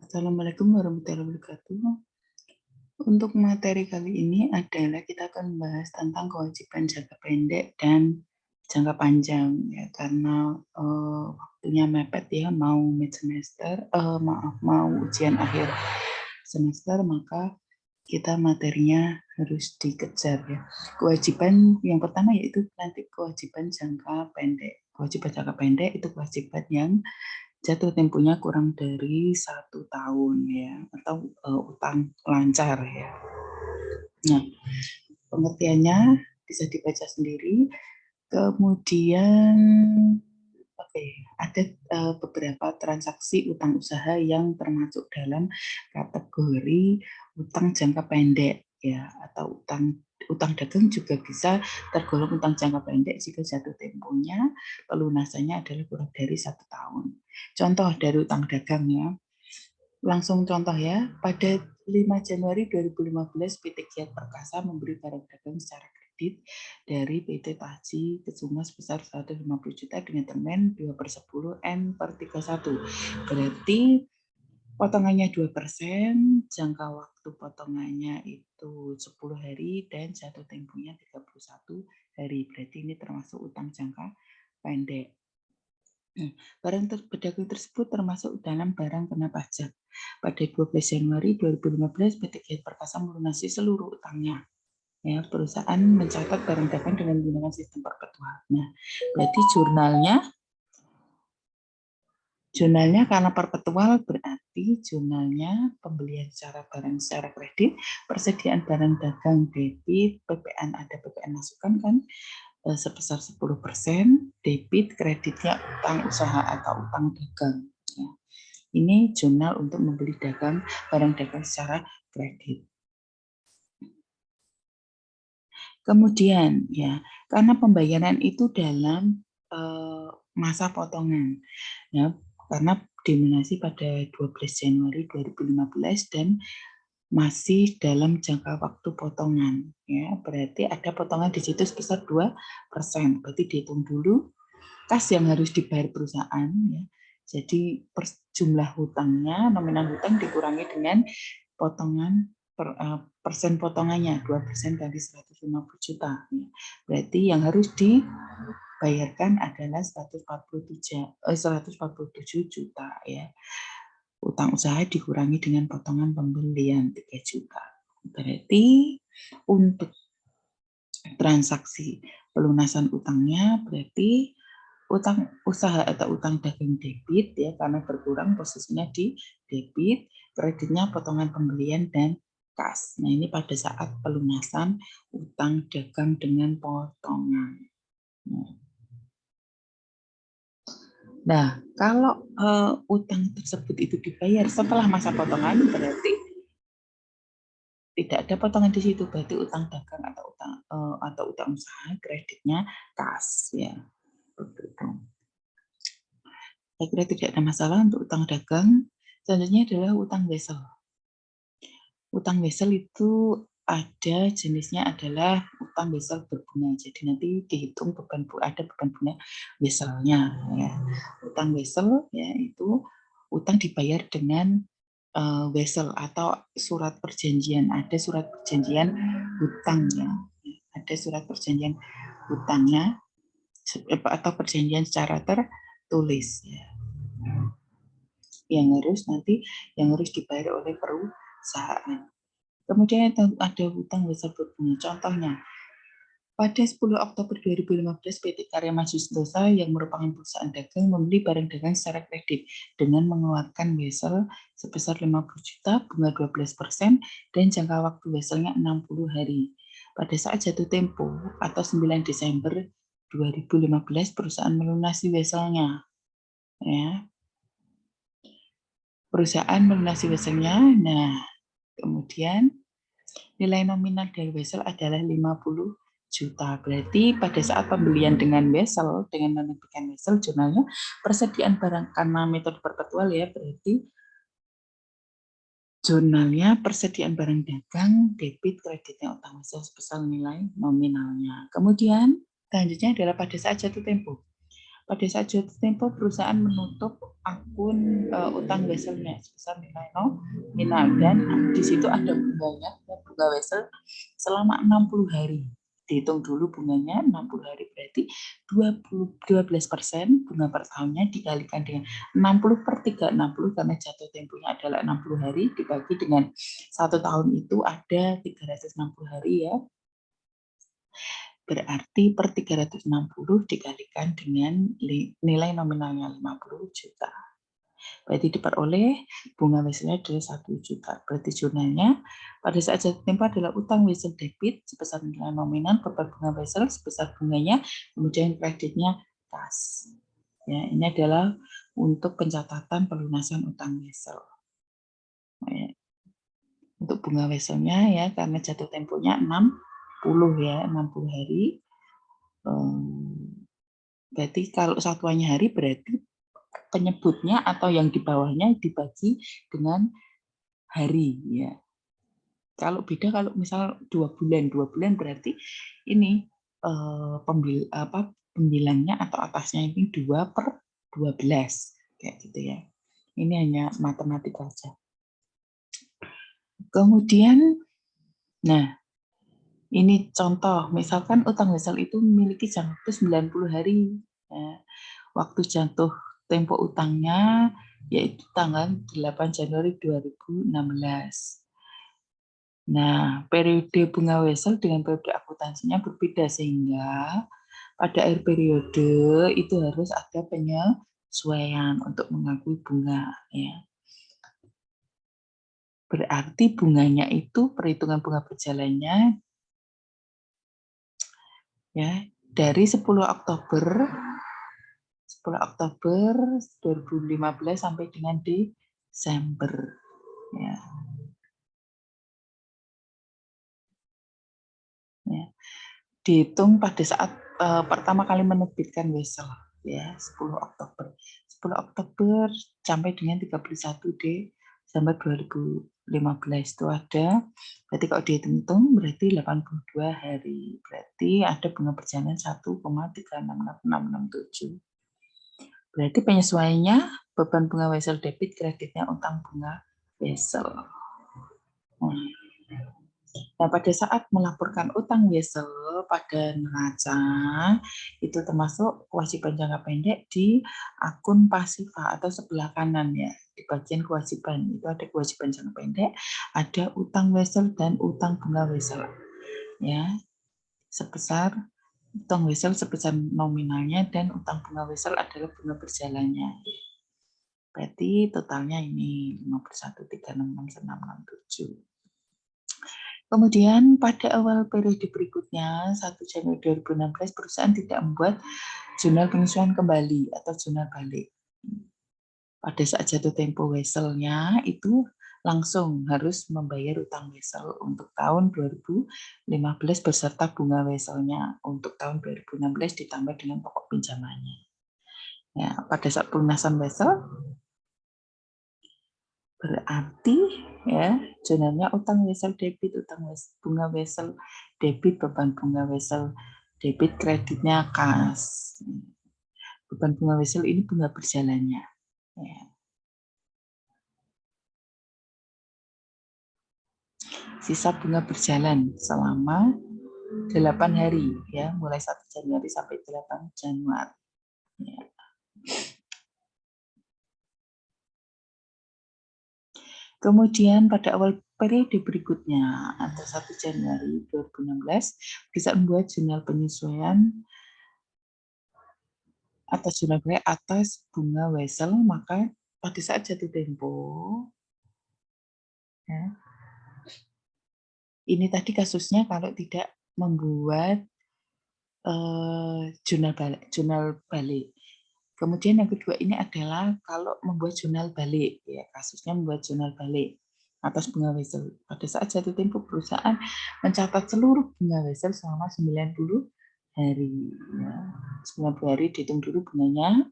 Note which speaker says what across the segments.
Speaker 1: Assalamualaikum warahmatullahi wabarakatuh. Untuk materi kali ini adalah kita akan membahas tentang kewajiban jangka pendek dan jangka panjang ya karena waktunya mepet ya mau mid semester mau ujian akhir semester maka kita materinya harus dikejar ya. Kewajiban yang pertama yaitu nanti kewajiban jangka pendek. Kewajiban jangka pendek itu kewajiban yang jatuh temponya kurang dari 1 tahun ya, atau utang lancar ya. Nah, pengertiannya bisa dibaca sendiri. Kemudian ada beberapa transaksi utang usaha yang termasuk dalam kategori utang jangka pendek ya, atau utang dagang juga bisa tergolong utang jangka pendek jika jatuh temponya pelunasannya adalah kurang dari 1 tahun. Contoh dari utang dagang ya. Langsung contoh ya, pada 5 Januari 2015 PT Kiat Perkasa memberi barang dagang secara kredit dari PT Taji Kusuma sebesar 150 juta dengan termen 2/10 N/31. Berarti potongannya 2%, jangka waktu potongannya itu 10 hari dan jatuh temponya 31 hari. Berarti ini termasuk utang jangka pendek. Barang pedagang tersebut termasuk dalam barang kena pajak. Pada 12 Januari 2015, PT Kiat Perkasa melunasi seluruh utangnya. Ya, perusahaan mencatat barang dagang dengan menggunakan sistem perpetual. Nah, berarti jurnalnya karena perpetual berarti jurnalnya pembelian secara barang secara kredit, persediaan barang dagang debit, PPN ada PPN masukan kan, sebesar 10%, debit kreditnya utang usaha atau utang dagang. Ya. Ini jurnal untuk membeli barang dagang secara kredit. Kemudian ya, karena pembayaran itu dalam masa potongan, ya, karena diminasi pada 12 Januari 2015 dan masih dalam jangka waktu potongan, ya, berarti ada potongan di situ sebesar 2%. Berarti dihitung dulu kas yang harus dibayar perusahaan, ya. Jadi jumlah hutangnya, nominal hutang dikurangi dengan potongan persen potongannya 2% dari 150 juta. Ya. Berarti yang harus dibayarkan adalah 147 juta ya. Utang usaha dikurangi dengan potongan pembelian 3 juta. Berarti untuk transaksi pelunasan utangnya berarti utang usaha atau utang dagang debit ya karena berkurang posisinya di debit, kreditnya potongan pembelian dan kas. Nah, ini pada saat pelunasan utang dagang dengan potongan. Nah, kalau utang tersebut itu dibayar setelah masa potongan berarti tidak ada potongan di situ, berarti utang dagang atau utang usaha kreditnya kas ya. Begitu. Saya kira tidak ada masalah untuk utang dagang. Selanjutnya adalah utang wesel. Utang wesel itu ada jenisnya adalah utang wesel berbunga. Jadi nanti dihitung ada beban bunga weselnya. Ya. Utang wesel ya itu utang dibayar dengan wesel atau surat perjanjian. Ada surat perjanjian hutangnya. Ada surat perjanjian hutangnya atau perjanjian secara tertulis. Ya. Yang harus dibayar oleh perusahaan. Kemudian ada hutang wesel berbunga. Contohnya, pada 10 Oktober 2015 PT Karya Maju Sentosa yang merupakan perusahaan dagang membeli barang dagang secara kredit dengan mengeluarkan wesel sebesar 50 juta, bunga 12%, dan jangka waktu weselnya 60 hari. Pada saat jatuh tempo atau 9 Desember 2015 perusahaan melunasi weselnya. Ya. Perusahaan melunasi weselnya. Nah, kemudian nilai nominal dari wesel adalah 50 juta. Berarti pada saat pembelian dengan wesel, dengan menerbitkan wesel, jurnalnya persediaan barang karena metode perpetual ya, berarti jurnalnya persediaan barang dagang, debit, kreditnya utang wesel sebesar nilai nominalnya. Kemudian selanjutnya adalah pada saat jatuh tempo. Pada saat jatuh tempo perusahaan menutup akun utang Weselnya sebesar nilai nominal, dan di situ ada bunganya, bunga Wesel selama 60 hari. Dihitung dulu bunganya 60 hari, berarti 12% bunga per tahunnya dikalikan dengan 60 per 360, karena jatuh temponya adalah 60 hari, dibagi dengan 1 tahun itu ada 360 hari ya. Berarti per 360 dikalikan dengan nilai nominalnya 50 juta. Berarti diperoleh bunga Weselnya adalah 1 juta. Berarti jurnalnya pada saat jatuh tempo adalah utang Wesel debit sebesar nilai nominal, beban bunga Wesel sebesar bunganya, kemudian kreditnya kas. Ya, ini adalah untuk pencatatan pelunasan utang Wesel. Ya. Untuk bunga Weselnya ya, karena jatuh temponya 60 ya, 60 hari. Berarti kalau satuannya hari, berarti penyebutnya atau yang di bawahnya dibagi dengan hari ya. Kalau beda, kalau misal 2 bulan berarti ini pembilangnya atau atasnya ini 2/12 kayak gitu ya. Ini hanya matematika saja. Kemudian, nah ini contoh, misalkan utang Wesel itu memiliki jangka waktu 90 hari. Ya. Waktu jatuh tempo utangnya yaitu tanggal 8 Januari 2016. Nah, periode bunga Wesel dengan periode akuntansinya berbeda, sehingga pada akhir periode itu harus ada penyesuaian untuk mengakui bunga. Ya. Berarti bunganya itu, perhitungan bunga berjalannya ya dari 10 Oktober 2015 sampai dengan Desember ya. Ya. Dihitung pada saat pertama kali menerbitkan Wesel ya, 10 Oktober. 10 Oktober sampai dengan 31 Desember 2015 itu ada, berarti kalau dihitung berarti 82 hari. Berarti ada bunga perjalanan 1,366667. Berarti penyesuaiannya beban bunga Wesel debit, kreditnya utang bunga Wesel. Nah, pada saat melaporkan utang Wesel pada neraca, itu termasuk kewajiban jangka pendek di akun pasifa atau sebelah kanan ya. Di bagian kewajiban, itu ada kewajiban jangka pendek, ada utang Wesel dan utang bunga Wesel. Ya, sebesar utang Wesel sebesar nominalnya dan utang bunga Wesel adalah bunga berjalannya. Berarti totalnya ini 51.366.667. Kemudian pada awal periode berikutnya, 1 Januari 2016, perusahaan tidak membuat jurnal penyesuaian kembali atau jurnal balik. Pada saat jatuh tempo Weselnya itu langsung harus membayar utang Wesel untuk tahun 2015 beserta bunga Weselnya untuk tahun 2016 ditambah dengan pokok pinjamannya. Ya, pada saat pelunasan Wesel berarti ya jurnalnya utang Wesel debit, bunga Wesel debit, beban bunga Wesel debit, kreditnya kas. Beban bunga Wesel ini bunga berjalannya. Ya. Sisa bunga berjalan selama 8 hari ya, mulai 1 Januari sampai 8 Januari. Ya. Kemudian pada awal periode berikutnya atau 1 Januari 2016 bisa membuat jurnal penyesuaian atas jurnal balik atas bunga Wesel, maka pada saat jatuh tempo ya, ini tadi kasusnya kalau tidak membuat jurnal balik. Kemudian yang kedua ini adalah kalau membuat jurnal balik, ya kasusnya membuat jurnal balik atas bunga Wesel. Pada saat jatuh tempo perusahaan mencatat seluruh bunga Wesel selama 90 hari. Ya. 90 hari dihitung dulu bunganya,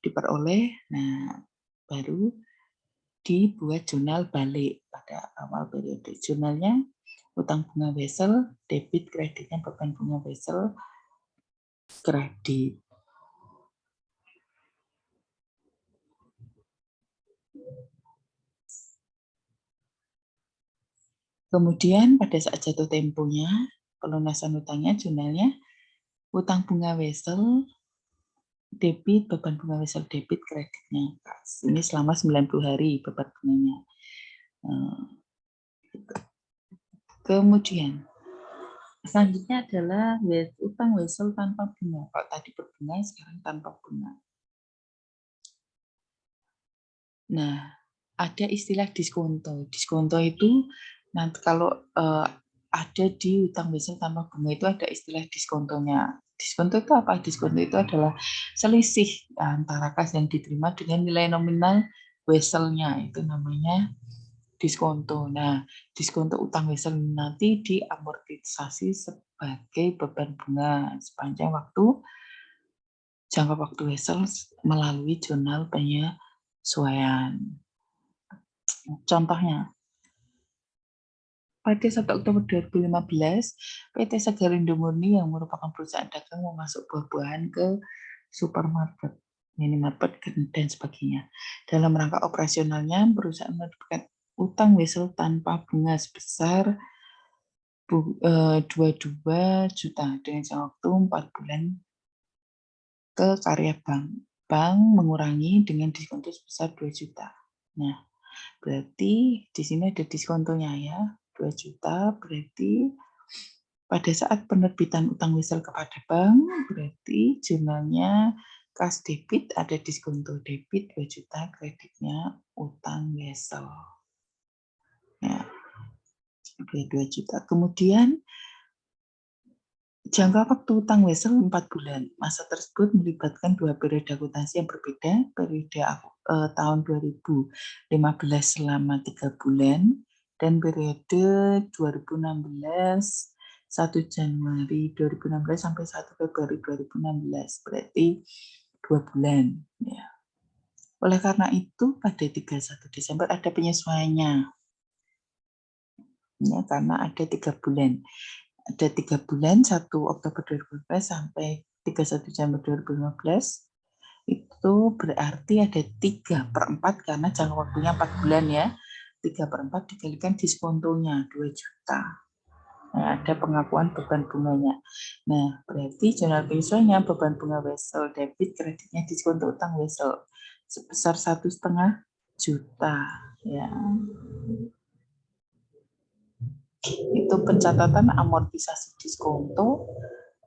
Speaker 1: diperoleh, nah baru dibuat jurnal balik pada awal periode. Jurnalnya utang bunga Wesel, debit, kreditnya beban bunga Wesel, kredit. Kemudian pada saat jatuh temponya, pelunasan utangnya, jurnalnya, utang bunga wesel, debit, beban bunga wesel debit, kreditnya kas. Ini selama 90 hari beban bunganya. Kemudian, selanjutnya adalah utang wesel tanpa bunga. Kalau tadi berbunga, sekarang tanpa bunga. Nah, ada istilah diskonto. Diskonto itu nanti kalau ada di utang wesel tanpa bunga itu ada istilah diskontonya. Diskonto itu apa? Diskonto itu adalah selisih antara kas yang diterima dengan nilai nominal weselnya. Itu namanya diskonto. Nah, diskonto utang wesel nanti diamortisasi sebagai beban bunga sepanjang jangka waktu wesel melalui jurnal penyesuaian. Contohnya, pada 1 Oktober 2015, PT Segarindo Murni yang merupakan perusahaan dagang memasuk buah-buahan ke supermarket, minimarket, dan sebagainya. Dalam rangka operasionalnya, perusahaan menerbitkan utang wesel tanpa bunga sebesar 22 juta dengan jangka waktu 4 bulan ke karya bank. Bank mengurangi dengan diskonto sebesar 2 juta. Nah, berarti di sini ada diskontonya ya, 2 juta, berarti pada saat penerbitan utang wesel kepada bank, berarti jurnalnya kas debit ada diskonto debit 2 juta, kreditnya utang wesel. Ya, 2 juta. Kemudian jangka waktu utang wesel 4 bulan. Masa tersebut melibatkan 2 periode akuntansi yang berbeda. Periode tahun 2015 selama 3 bulan dan periode 2016 1 Januari 2016 sampai 1 Februari 2016. Berarti 2 bulan. Ya. Oleh karena itu pada 31 Desember ada penyesuaiannya. Ya, karena ada 3 bulan. Ada 3 bulan, 1 Oktober 2015 sampai 31 Januari 2015, itu berarti ada 3/4 karena jangka waktunya 4 bulan ya. 3/4 dikalikan diskontonya 2 juta. Nah, ada pengakuan beban bunganya. Nah, berarti jurnal penyesuaiannya beban bunga wesel debit, kreditnya diskonto utang wesel sebesar 1,5 juta. Ya. Itu pencatatan amortisasi diskonto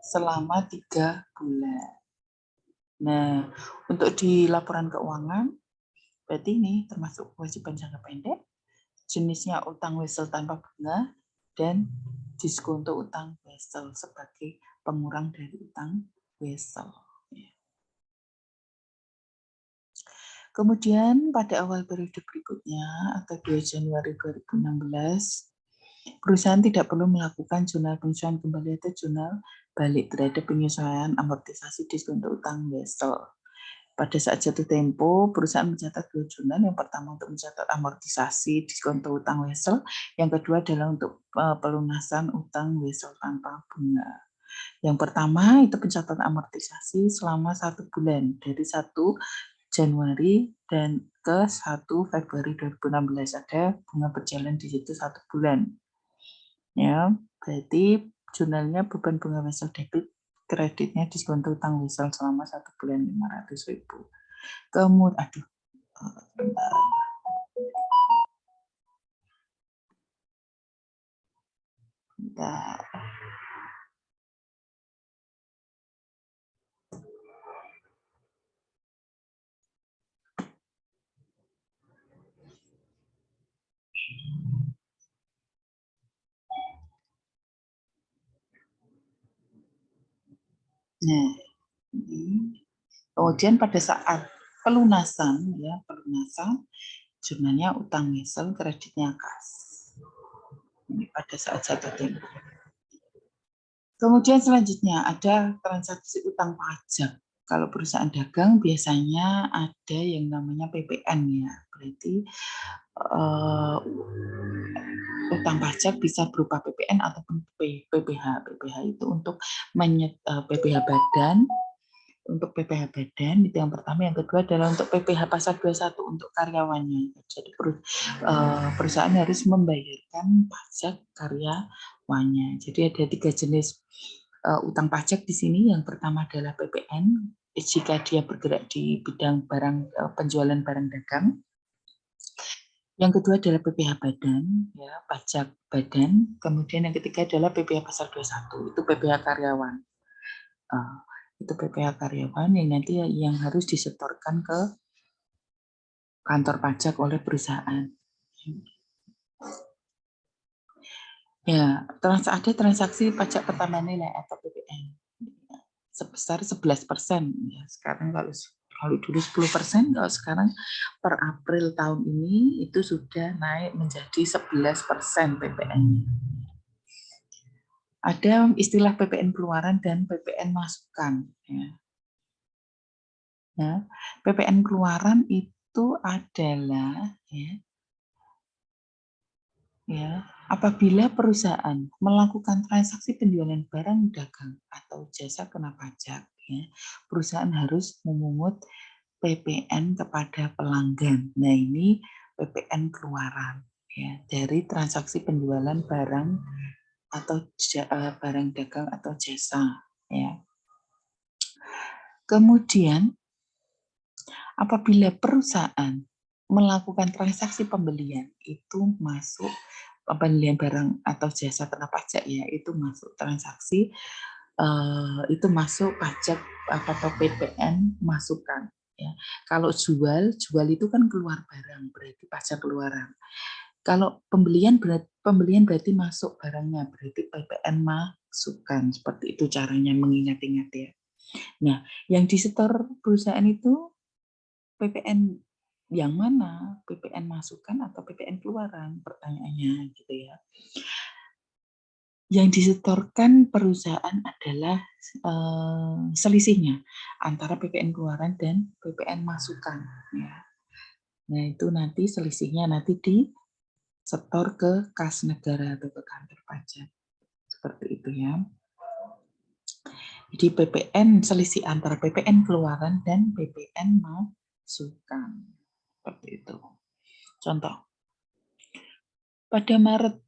Speaker 1: selama 3 bulan. Nah, untuk di laporan keuangan, berarti ini termasuk kewajiban jangka pendek, jenisnya utang wesel tanpa bunga, dan diskonto utang wesel sebagai pengurang dari utang wesel. Kemudian pada awal periode berikutnya, atau 2 Januari 2016, perusahaan tidak perlu melakukan jurnal penyesuaian kembali atau jurnal balik terhadap penyesuaian amortisasi diskonto utang wesel. Pada saat jatuh tempo, perusahaan mencatat 2 jurnal. Yang pertama untuk mencatat amortisasi diskonto utang wesel, yang kedua adalah untuk pelunasan utang wesel tanpa bunga. Yang pertama itu pencatatan amortisasi selama 1 bulan dari 1 Januari dan ke 1 Februari 2016. Ada bunga berjalan di situ 1 bulan. Ya, berarti jurnalnya beban bunga wesel debit, kreditnya diskonto utang wesel selama 1 bulan 500.000. Kemudian, bentar. Nah, kemudian pada saat pelunasan, ya pelunasan, jurnalnya utang wesel, kreditnya kas. Ini pada saat jatuh tempo. Kemudian selanjutnya ada transaksi utang pajak. Kalau perusahaan dagang biasanya ada yang namanya PPN ya, berarti utang pajak bisa berupa PPN ataupun PPH. PPH itu untuk PPH badan, untuk PPh badan itu yang pertama, yang kedua adalah untuk PPh pasal 21 untuk karyawannya. Jadi perusahaan harus membayarkan pajak karyawannya. Jadi ada 3 jenis utang pajak di sini. Yang pertama adalah PPN jika dia bergerak di bidang penjualan barang dagang. Yang kedua adalah PPh badan, ya, pajak badan. Kemudian yang ketiga adalah PPh pasal 21, itu PPh karyawan. Itu PPh karyawan yang nanti yang harus disetorkan ke kantor pajak oleh perusahaan. Ya, ada transaksi pajak pertambahan nilai atau PPN sebesar 11%. Ya, sekarang kalau dulu 10%, kalau sekarang per April tahun ini itu sudah naik menjadi 11% PPN. Ada istilah PPN keluaran dan PPN masukan. Ya, PPN keluaran itu adalah apabila perusahaan melakukan transaksi penjualan barang dagang atau jasa kena pajak, perusahaan harus memungut PPN kepada pelanggan. Nah, ini PPN keluaran dari transaksi penjualan barang atau barang dagang atau jasa. Kemudian apabila perusahaan melakukan transaksi pembelian itu masuk pembelian barang atau jasa kena pajak, itu masuk transaksi itu masuk pajak atau PPN masukan. Kalau jual itu kan keluar barang, berarti pajak keluaran. Kalau pembelian berarti masuk barangnya, berarti PPN masukan. Seperti itu caranya mengingat-ingat ya. Nah, yang disetor perusahaan itu PPN yang mana? PPN masukan atau PPN keluaran? Pertanyaannya gitu ya. Yang disetorkan perusahaan adalah selisihnya antara PPN keluaran dan PPN masukan. Nah, itu nanti selisihnya nanti disetor ke kas negara atau ke kantor pajak. Seperti itu ya. Jadi PPN selisih antara PPN keluaran dan PPN masukan. Seperti itu. Contoh. Pada Maret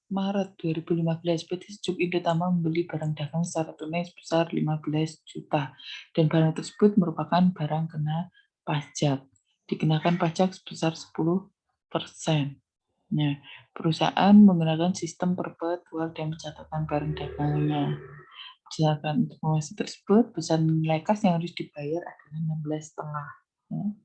Speaker 1: 2015, PT Sejuk Indotama membeli barang dagang secara tunai sebesar 15 juta dan barang tersebut merupakan barang kena pajak. Dikenakan pajak sebesar 10%. Nah, perusahaan menggunakan sistem perpetual dan pencatatan barang dagangnya. Berdasarkan informasi tersebut, besar nilai kas yang harus dibayar adalah 16,5.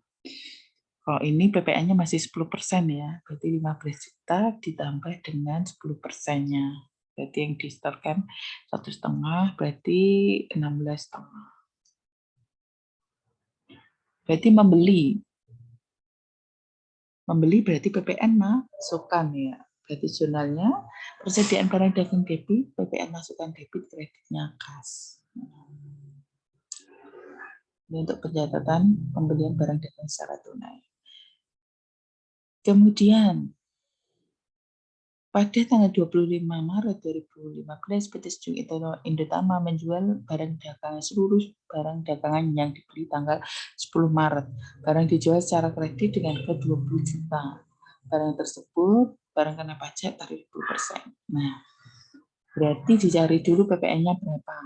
Speaker 1: Kalau ini PPN-nya masih 10% ya, berarti 15 juta ditambah dengan 10%-nya. Berarti yang disetorkan 1,5, berarti 16,5. Berarti membeli berarti PPN masukan ya. Berarti jurnalnya persediaan barang dagang debit, PPN masukan debit, kreditnya kas. Ini untuk pencatatan pembelian barang dagang secara tunai. Kemudian pada tanggal 25 Maret 2015, PT Sejuk Indotama menjual barang dagangan seluruh barang dagangan yang dibeli tanggal 10 Maret. Barang dijual secara kredit dengan harga 20 juta. Barang tersebut barang kena pajak tarif 10%. Nah, berarti dicari dulu PPN-nya berapa.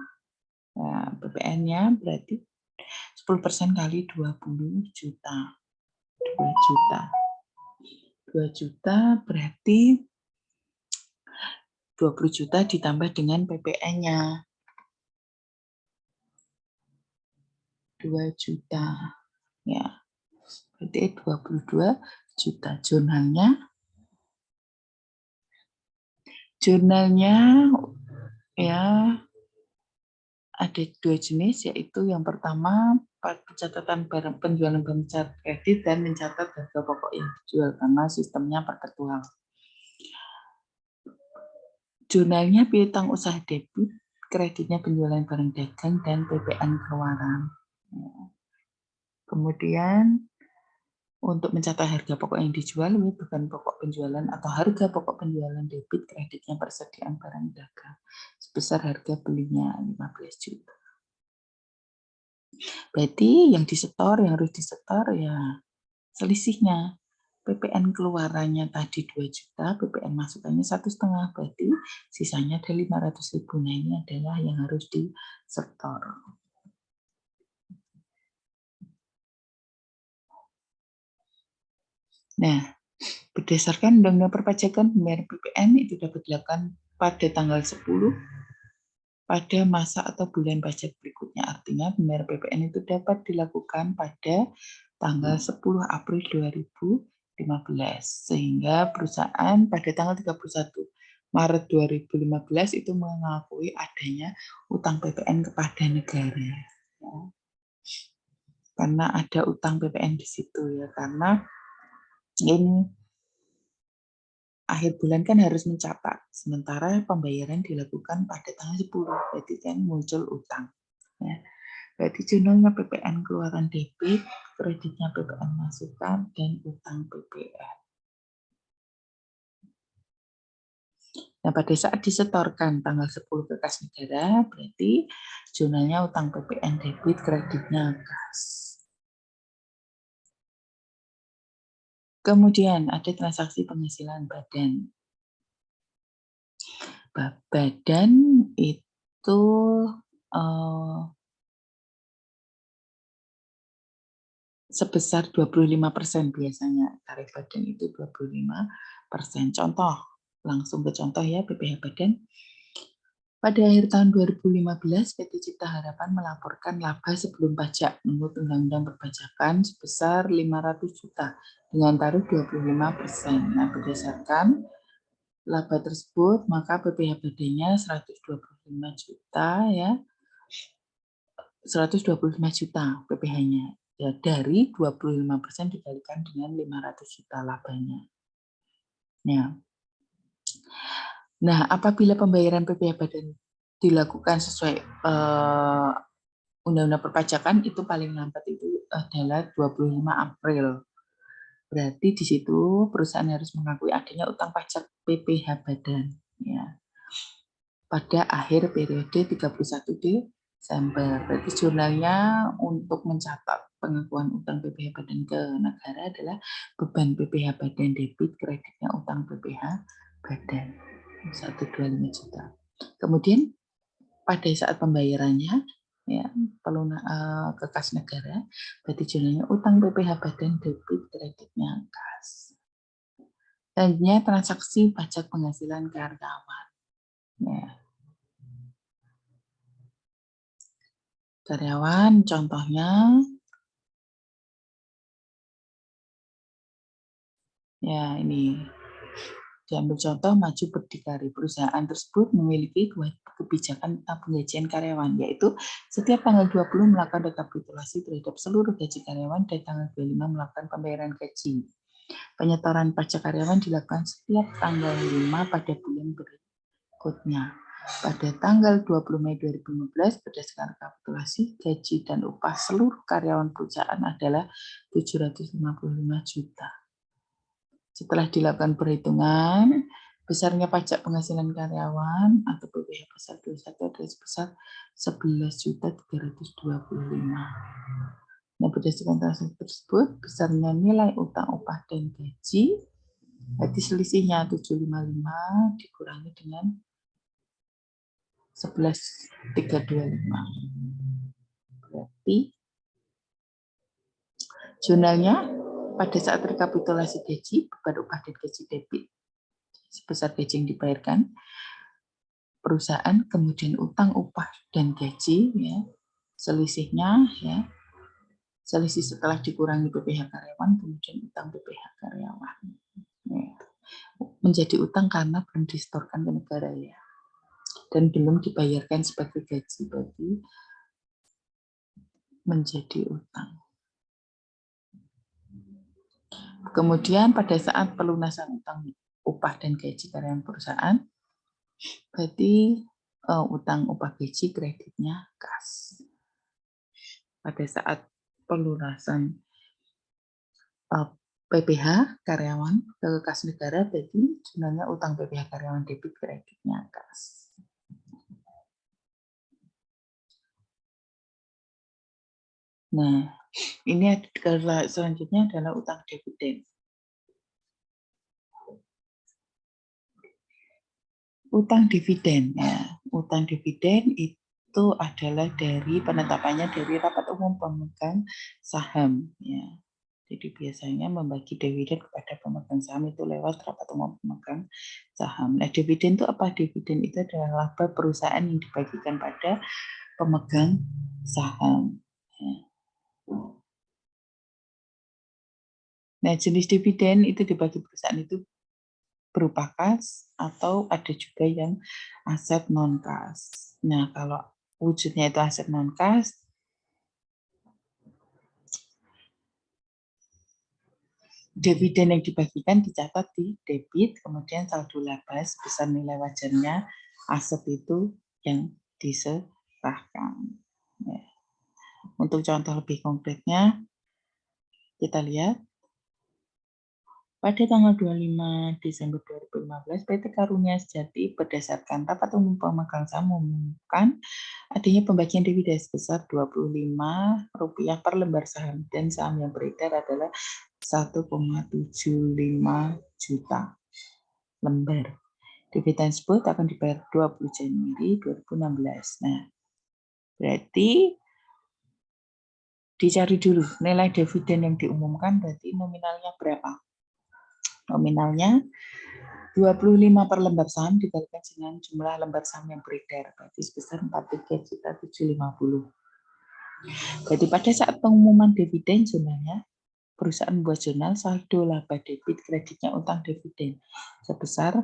Speaker 1: Nah, PPN-nya berarti 10% kali 20 juta. 2 juta. 2 juta berarti 20 juta ditambah dengan PPN-nya. 2 juta. Ya. Berarti 22 juta. Jurnalnya ya ada 2 jenis, yaitu yang pertama pencatatan barang penjualan barang kredit dan mencatat harga pokok yang dijual karena sistemnya perpetual. Jurnalnya piutang usaha debit, kreditnya penjualan barang dagang dan PPN keluaran. Kemudian untuk mencatat harga pokok yang dijual, bukan pokok penjualan atau harga pokok penjualan debit, kreditnya persediaan barang dagang sebesar harga belinya 15 juta. Berarti yang disetor, yang harus disetor ya selisihnya. PPN keluarannya tadi 2 juta, PPN masukannya 1,5, berarti sisanya ada 500.000. Nah, ini adalah yang harus disetor. Nah, berdasarkan Undang-Undang Perpajakan, pembayaran PPN itu dapat dilakukan pada tanggal 10 pada masa atau bulan pajak berikutnya. Artinya pembayaran PPN itu dapat dilakukan pada tanggal 10 April 2015. Sehingga perusahaan pada tanggal 31 Maret 2015 itu mengakui adanya utang PPN kepada negara. Ya. Karena ada utang PPN di situ ya, karena ini akhir bulan kan harus mencatat, sementara pembayaran dilakukan pada tanggal 10, berarti kan muncul utang. Ya. Berarti jurnalnya PPN keluaran debit, kreditnya PPN masukan, dan utang PPN. Nah, pada saat disetorkan tanggal 10 ke kas negara, berarti jurnalnya utang PPN debit, kreditnya kas. Kemudian ada transaksi penghasilan badan. Badan itu sebesar 25% biasanya. Tarif badan itu 25%. Contoh, langsung ke contoh ya, PPh badan. Pada akhir tahun 2015, PT Cipta Harapan melaporkan laba sebelum pajak menurut Undang-Undang Perpajakan sebesar 500 juta dengan tarif 25%. Nah, berdasarkan laba tersebut, maka PPh badannya 125 juta ya. 125 juta PPh-nya. Ya, dari 25% dikalikan dengan 500 juta labanya. Ya. Nah, apabila pembayaran PPh badan dilakukan sesuai Undang-Undang Perpajakan, itu paling lambat itu adalah 25 April. Berarti di situ perusahaan harus mengakui adanya utang pajak PPh badan. Ya. Pada akhir periode 31 Desember. Berarti jurnalnya untuk mencatat pengakuan utang PPh badan ke negara adalah beban PPh badan debit, kreditnya utang PPh badan 125 juta. Kemudian pada saat pembayarannya ya ke kas negara, berarti jurnalnya utang PPh badan debit, kreditnya kas. Selanjutnya transaksi pajak penghasilan karyawan. Ya. Karyawan contohnya ya ini diambil contoh maju berdikari. Perusahaan tersebut memiliki kebijakan penggajian karyawan, yaitu setiap tanggal 20 melakukan rekapitulasi terhadap seluruh gaji karyawan dan tanggal 25 melakukan pembayaran gaji. Penyetoran pajak karyawan dilakukan setiap tanggal 5 pada bulan berikutnya. Pada tanggal 20 Mei 2015, berdasarkan rekapitulasi, gaji dan upah seluruh karyawan perusahaan adalah 755 juta. Setelah dilakukan perhitungan, besarnya pajak penghasilan karyawan atau PPh pasal 21 adalah sebesar 11.325. Nah, berdasarkan transaksi tersebut, besarnya nilai utang upah dan gaji, berarti selisihnya 755 dikurangi dengan 11.325. Berarti jurnalnya pada saat rekapitulasi gaji, beban upah dan gaji debit sebesar gaji yang dibayarkan perusahaan, kemudian utang upah dan gaji ya, selisihnya ya, selisih setelah dikurangi PPh karyawan, kemudian utang PPh karyawan ya, menjadi utang karena belum disetorkan ke negara ya, dan belum dibayarkan sebagai gaji, berarti menjadi utang. Kemudian pada saat pelunasan utang upah dan gaji karyawan perusahaan, berarti utang upah gaji kreditnya kas. Pada saat pelunasan PPh karyawan ke kas negara, berarti jumlahnya utang PPh karyawan debit, kreditnya kas. Nah, ini selanjutnya adalah utang dividen. Utang dividen, ya. Utang dividen itu adalah dari penetapannya dari rapat umum pemegang saham, ya. Jadi biasanya membagi dividen kepada pemegang saham itu lewat rapat umum pemegang saham. Nah, dividen itu apa? Dividen itu adalah laba perusahaan yang dibagikan pada pemegang saham. Ya. Nah, jenis dividen itu dibagi perusahaan itu berupa kas atau ada juga yang aset non kas. Nah, kalau wujudnya itu aset non kas, dividen yang dibagikan dicatat di debit, kemudian saldo laba sebesar nilai wajarnya aset itu yang diserahkan. Ya. Untuk contoh lebih konkretnya, kita lihat. Pada tanggal 25 Desember 2015, PT Karunia Sejati berdasarkan rapat umum pemegang saham mengumumkan adanya pembagian dividen sebesar Rp25 per lembar saham dan saham yang beredar adalah 1,75 juta lembar. Dividen tersebut akan dibayar 20 Januari 2016. Nah, berarti dicari dulu nilai dividen yang diumumkan berarti nominalnya berapa? Nominalnya 25 per lembar saham dibalikan dengan jumlah lembar saham yang beredar, berarti sebesar 43.750. Jadi pada saat pengumuman dividen jurnalnya, perusahaan membuat jurnal saldo laba debit kreditnya utang dividen sebesar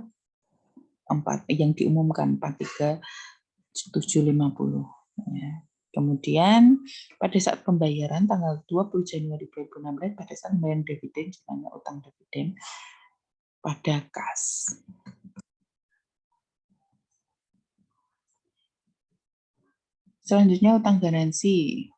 Speaker 1: 4 yang diumumkan 43.750. Ya. Kemudian pada saat pembayaran tanggal 20 Januari 2016 pada saat pembayaran dividen jurnalnya utang dividen pada kas. Selanjutnya utang garansi.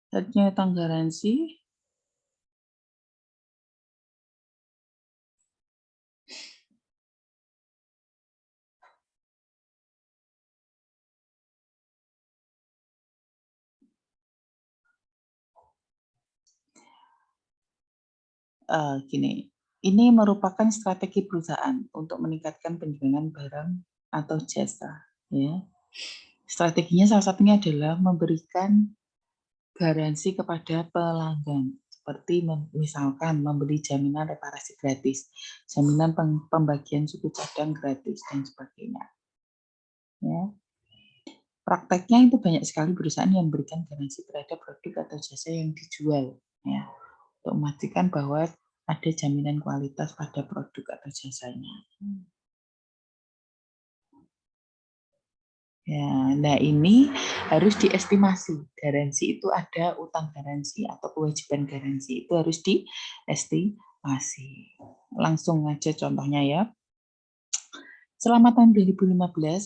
Speaker 1: Selanjutnya utang garansi. Gini, ini merupakan strategi perusahaan untuk meningkatkan penjualan barang atau jasa. Ya. Strateginya salah satunya adalah memberikan garansi kepada pelanggan, seperti misalkan memberi jaminan reparasi gratis, jaminan pembagian suku cadang gratis, dan sebagainya. Ya. Prakteknya itu banyak sekali perusahaan yang memberikan garansi terhadap produk atau jasa yang dijual, ya, untuk memastikan bahwa ada jaminan kualitas pada produk atau jasanya. Ya, nah ini harus diestimasi. Garansi itu ada utang garansi atau kewajiban garansi itu harus diestimasi. Langsung aja contohnya ya. Selama tahun 2015,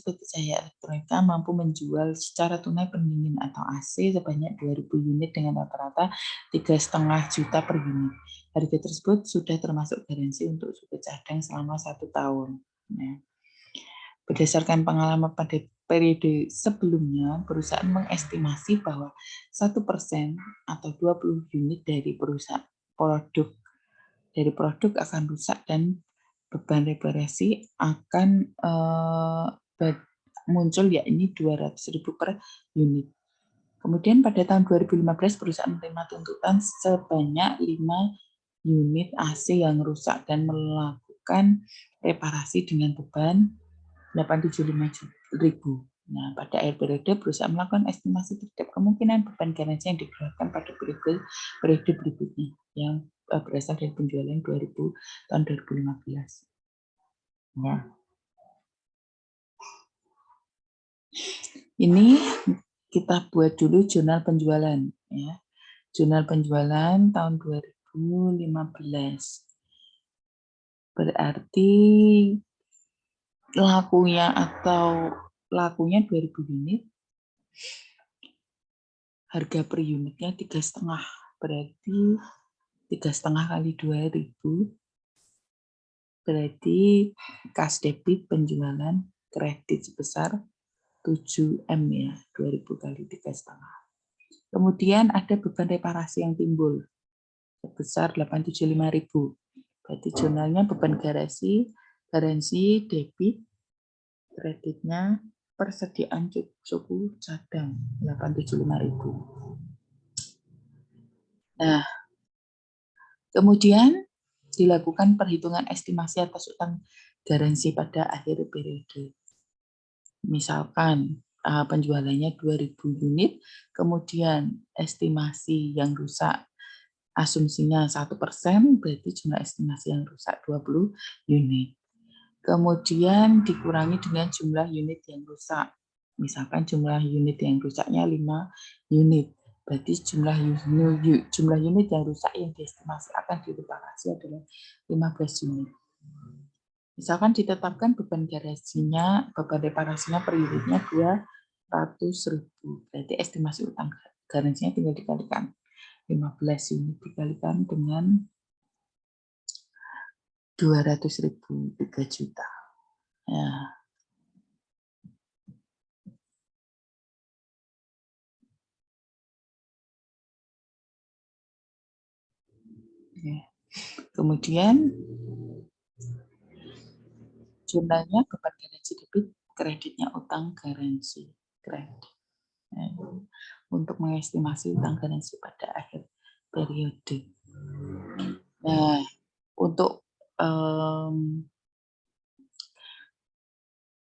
Speaker 1: PT Cahaya Elektronika mampu menjual secara tunai pendingin atau AC sebanyak 2.000 unit dengan rata-rata 3,5 juta per unit. Harga tersebut sudah termasuk garansi untuk suku cadang selama 1 tahun. Nah, berdasarkan pengalaman pada periode sebelumnya, perusahaan mengestimasi bahwa 1% atau 20 unit dari produk akan rusak dan beban reparasi akan muncul yakni 200.000 per unit. Kemudian pada tahun 2015 perusahaan menerima tuntutan sebanyak 5 unit AC yang rusak dan melakukan reparasi dengan beban 875.000. Nah, pada akhir periode perusahaan melakukan estimasi terhadap kemungkinan beban garansi yang dikeluarkan pada periode berikutnya yang berasal dari penjualan tahun 2015. Ya. Ini kita buat dulu jurnal penjualan, ya. Jurnal penjualan tahun 2015. Berarti lakunya 2000 unit, harga per unitnya 3,5, berarti 3,5 kali 2.000, berarti kas debit penjualan kredit sebesar 7M ya, 2.000 kali 3,5. Kemudian ada beban reparasi yang timbul sebesar 875.000. Berarti jurnalnya beban garansi debit, kreditnya persediaan suku cadang 875.000. Nah, kemudian dilakukan perhitungan estimasi atas utang garansi pada akhir periode. Misalkan penjualannya 2.000 unit, kemudian estimasi yang rusak asumsinya 1%, berarti jumlah estimasi yang rusak 20 unit. Kemudian dikurangi dengan jumlah unit yang rusak. Misalkan jumlah unit yang rusaknya 5 unit. Berarti jumlah unit yang rusak yang diestimasi akan direparasi adalah 15 unit. Misalkan ditetapkan beban reparasinya per unitnya 200.000. Berarti estimasi utang garansinya tinggal dikalikan 15 unit dikalikan dengan 200.000, 3 juta. Ya. Oke. Kemudian jumlahnya beban garansi debit, kreditnya utang garansi kredit. Untuk mengestimasi utang garansi pada akhir periode. Nah, untuk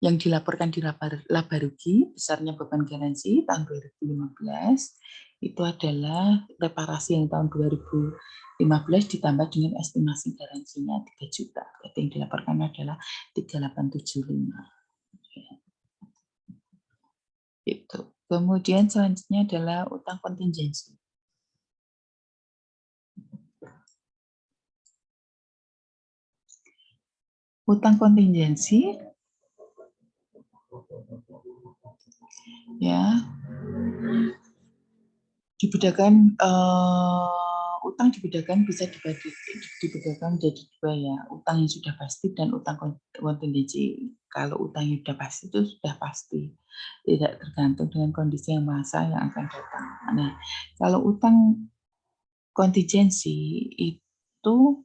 Speaker 1: yang dilaporkan di laba rugi besarnya beban garansi tahun 2015 itu adalah reparasi yang tahun 2015 ditambah dengan estimasi garansinya 3 juta. Berarti yang dilaporkan adalah 3875. Itu. Kemudian selanjutnya adalah utang kontingensi. Utang kontingensi ya dibedakan utang dibedakan bisa dibedakan menjadi dua ya, utang yang sudah pasti dan utang kontingensi. Kalau utang yang sudah pasti itu sudah pasti, tidak tergantung dengan kondisi yang masa yang akan datang. Nah, kalau utang kontingensi itu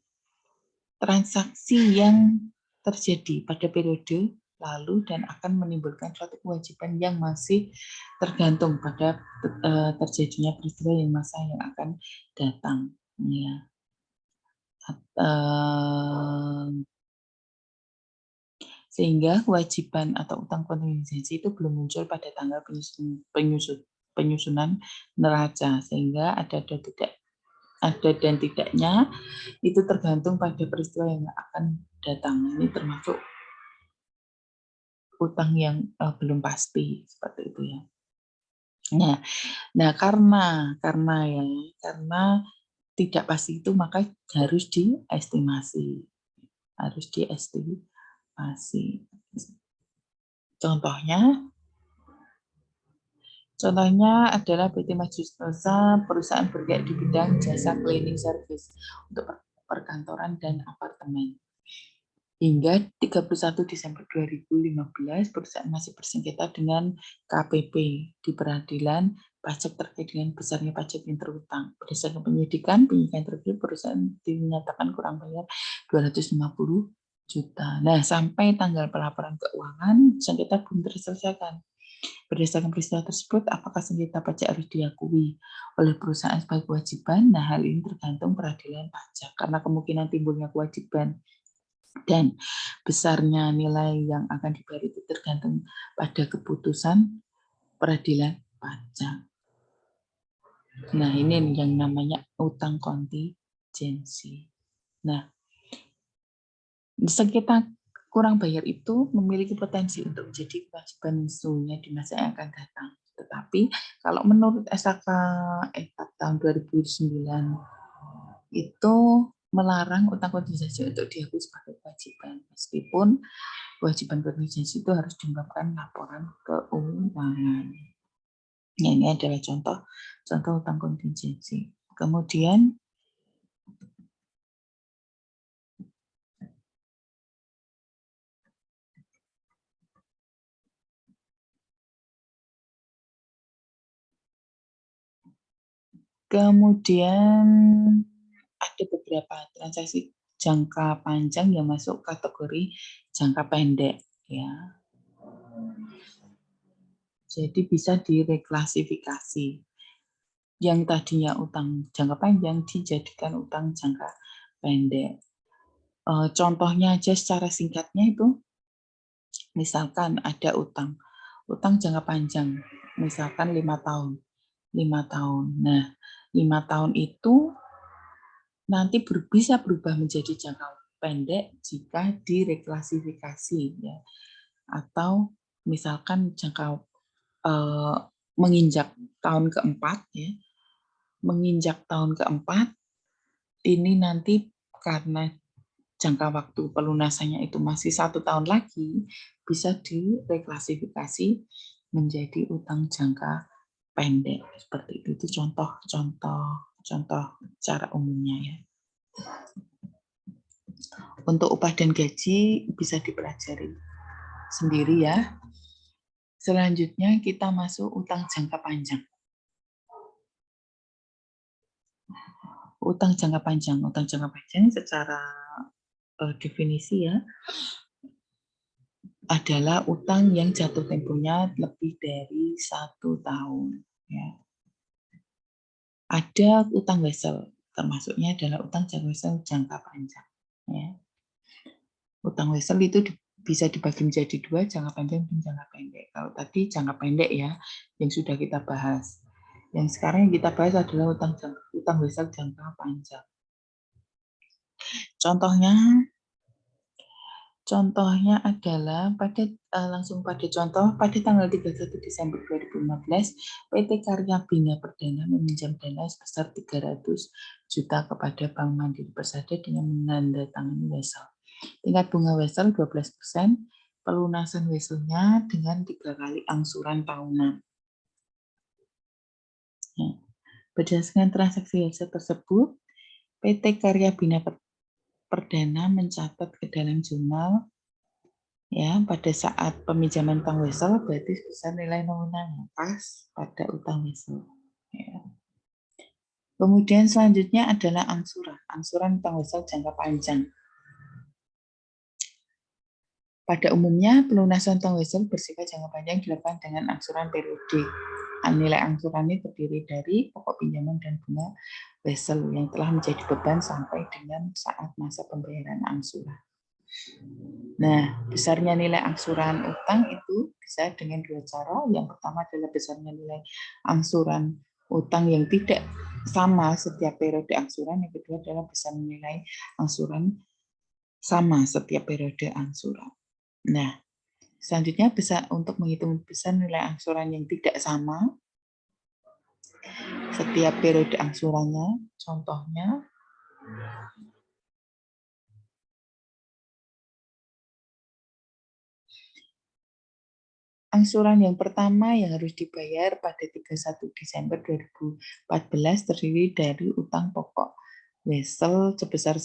Speaker 1: transaksi yang terjadi pada periode lalu dan akan menimbulkan suatu kewajiban yang masih tergantung pada terjadinya peristiwa yang masa yang akan datang. Ya. Sehingga kewajiban atau utang kontingensi itu belum muncul pada tanggal penyusunan neraca, sehingga ada dan tidaknya itu tergantung pada peristiwa yang akan datang. Ini termasuk utang yang belum pasti seperti itu ya. Nah karena tidak pasti itu maka harus diestimasi, Contohnya adalah PT Majustosa, perusahaan bergerak di bidang jasa cleaning service untuk perkantoran dan apartemen. Hingga 31 Desember 2015, perusahaan masih bersengketa dengan KPP di peradilan pajak terkait dengan besarnya pajak yang terutang. Berdasarkan penyidikan terakhir, perusahaan dinyatakan kurang bayar 250 juta. Nah, sampai tanggal pelaporan keuangan, sengketa belum terselesaikan. Berdasarkan peristiwa tersebut, apakah sengketa pajak harus diakui oleh perusahaan sebagai kewajiban? Nah, hal ini tergantung peradilan pajak, karena kemungkinan timbulnya kewajiban dan besarnya nilai yang akan dibayar itu tergantung pada keputusan peradilan pajak. Nah, ini yang namanya utang kontingensi. Nah, sengketa kurang bayar itu memiliki potensi untuk menjadi kewajiban sesungguhnya di masa yang akan datang. Tetapi kalau menurut SHK tahun 2009 itu melarang utang kontingensi untuk diakui sebagai kewajiban, meskipun kewajiban kontingensi itu harus diungkapkan laporan keuangan. Nah, ini adalah contoh utang kontingensi. Kemudian ada beberapa transaksi jangka panjang yang masuk kategori jangka pendek, ya. Jadi bisa direklasifikasi. Yang tadinya utang jangka panjang dijadikan utang jangka pendek. Contohnya aja secara singkatnya itu, misalkan ada utang jangka panjang, misalkan 5 tahun. 5 tahun. Nah, 5 tahun itu nanti bisa berubah menjadi jangka pendek jika direklasifikasi, ya. Atau misalkan menginjak tahun keempat, ya. Menginjak tahun keempat, ini nanti karena jangka waktu pelunasannya itu masih 1 tahun lagi, bisa direklasifikasi menjadi utang jangka pendek. Seperti itu contoh cara umumnya, ya. Untuk upah dan gaji bisa dipelajari sendiri, ya. Selanjutnya kita masuk utang jangka panjang. Utang jangka panjang secara definisi, ya, adalah utang yang jatuh temponya lebih dari 1 tahun, ya. Ada utang wesel, termasuknya adalah utang wesel jangka panjang, ya. Utang wesel itu bisa dibagi menjadi 2, jangka panjang dan jangka pendek. Kalau tadi jangka pendek, ya, yang sudah kita bahas. Yang sekarang yang kita bahas adalah utang wesel jangka panjang. Contohnya adalah langsung pada contoh, pada tanggal 31 Desember 2015, PT Karya Bina Perdana meminjam dana sebesar 300 juta kepada Bank Mandiri Persada dengan menandatangani wesel. Tingkat bunga wesel 12%, pelunasan weselnya dengan 3 kali angsuran tahunan. Ya. Berdasarkan transaksi wesel tersebut, PT Karya Bina Perdana mencatat ke dalam jurnal, ya, pada saat peminjaman utang wesel berarti sebesar nilai nominalnya pas pada utang wesel, ya. Kemudian selanjutnya adalah angsuran utang wesel jangka panjang. Pada umumnya pelunasan utang wesel bersifat jangka panjang dilakukan dengan angsuran periode. Nilai angsuran ini terdiri dari pokok pinjaman dan bunga wesel yang telah menjadi beban sampai dengan saat masa pembayaran angsuran. Nah, besarnya nilai angsuran utang itu bisa dengan 2 cara. Yang pertama adalah besarnya nilai angsuran utang yang tidak sama setiap periode angsuran. Yang kedua adalah besarnya nilai angsuran sama setiap periode angsuran. Nah, selanjutnya untuk menghitung besar nilai angsuran yang tidak sama setiap periode angsurannya, contohnya angsuran yang pertama yang harus dibayar pada 31 Desember 2014 terdiri dari utang pokok wesel sebesar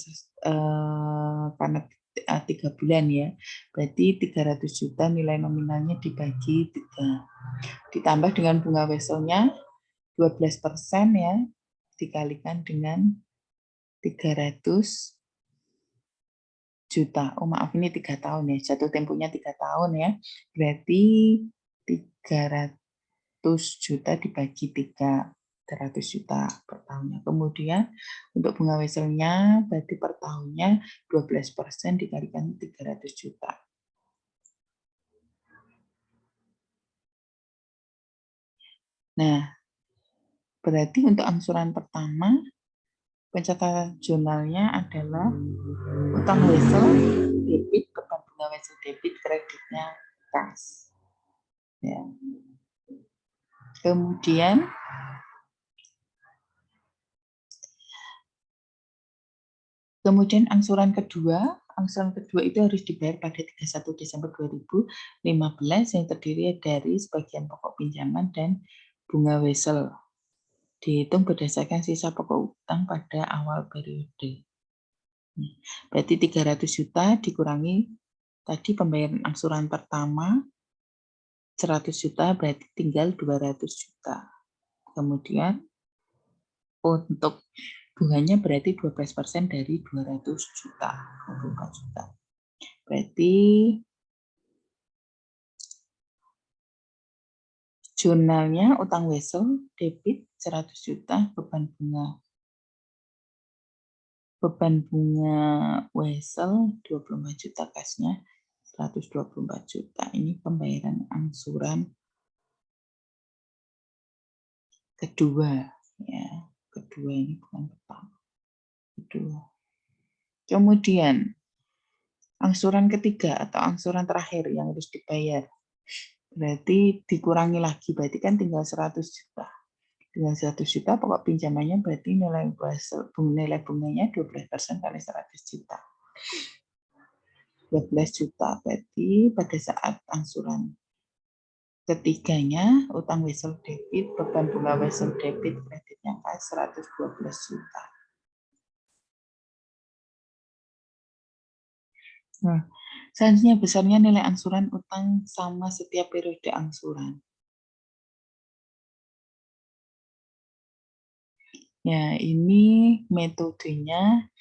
Speaker 1: karena 3 bulan, ya. Berarti 300 juta nilai nominalnya dibagi 3. Ditambah dengan bunga weselnya 12%, ya, dikalikan dengan 300 juta. Oh, maaf, ini 3 tahun, ya. Jatuh temponya 3 tahun, ya. Berarti 300 juta dibagi 3, 300 juta per tahunnya. Kemudian untuk bunga weselnya berarti per tahunnya 12% dikalikan 300 juta. Nah, berarti untuk angsuran pertama pencatatan jurnalnya adalah utang wesel debit, beban bunga wesel debit, kreditnya kas. Ya. Kemudian angsuran kedua angsuran kedua itu harus dibayar pada 31 Desember 2015 yang terdiri dari sebagian pokok pinjaman dan bunga wesel. Dihitung berdasarkan sisa pokok utang pada awal periode. Berarti 300 juta dikurangi tadi pembayaran angsuran pertama 100 juta berarti tinggal 200 juta. Kemudian untuk bunganya berarti 12% dari 200 juta, 24 juta. Berarti jurnalnya utang wesel debit 100 juta, beban bunga wesel 24 juta, kasnya 124 juta. Ini pembayaran angsuran kedua, ya. Kedua ini bukan pertama. Kedua. Kemudian angsuran ketiga atau angsuran terakhir yang harus dibayar. Berarti dikurangi lagi, berarti kan tinggal 100 juta. Dengan 100 juta pokok pinjamannya berarti nilai bunganya 12% kali 100 juta. 12 juta berarti pada saat angsuran ketiganya utang wesel debit, beban bunga wesel debit kreditnya 112 juta. Nah, selanjutnya besarnya nilai angsuran utang sama setiap periode angsuran. Ya, ini metodenya,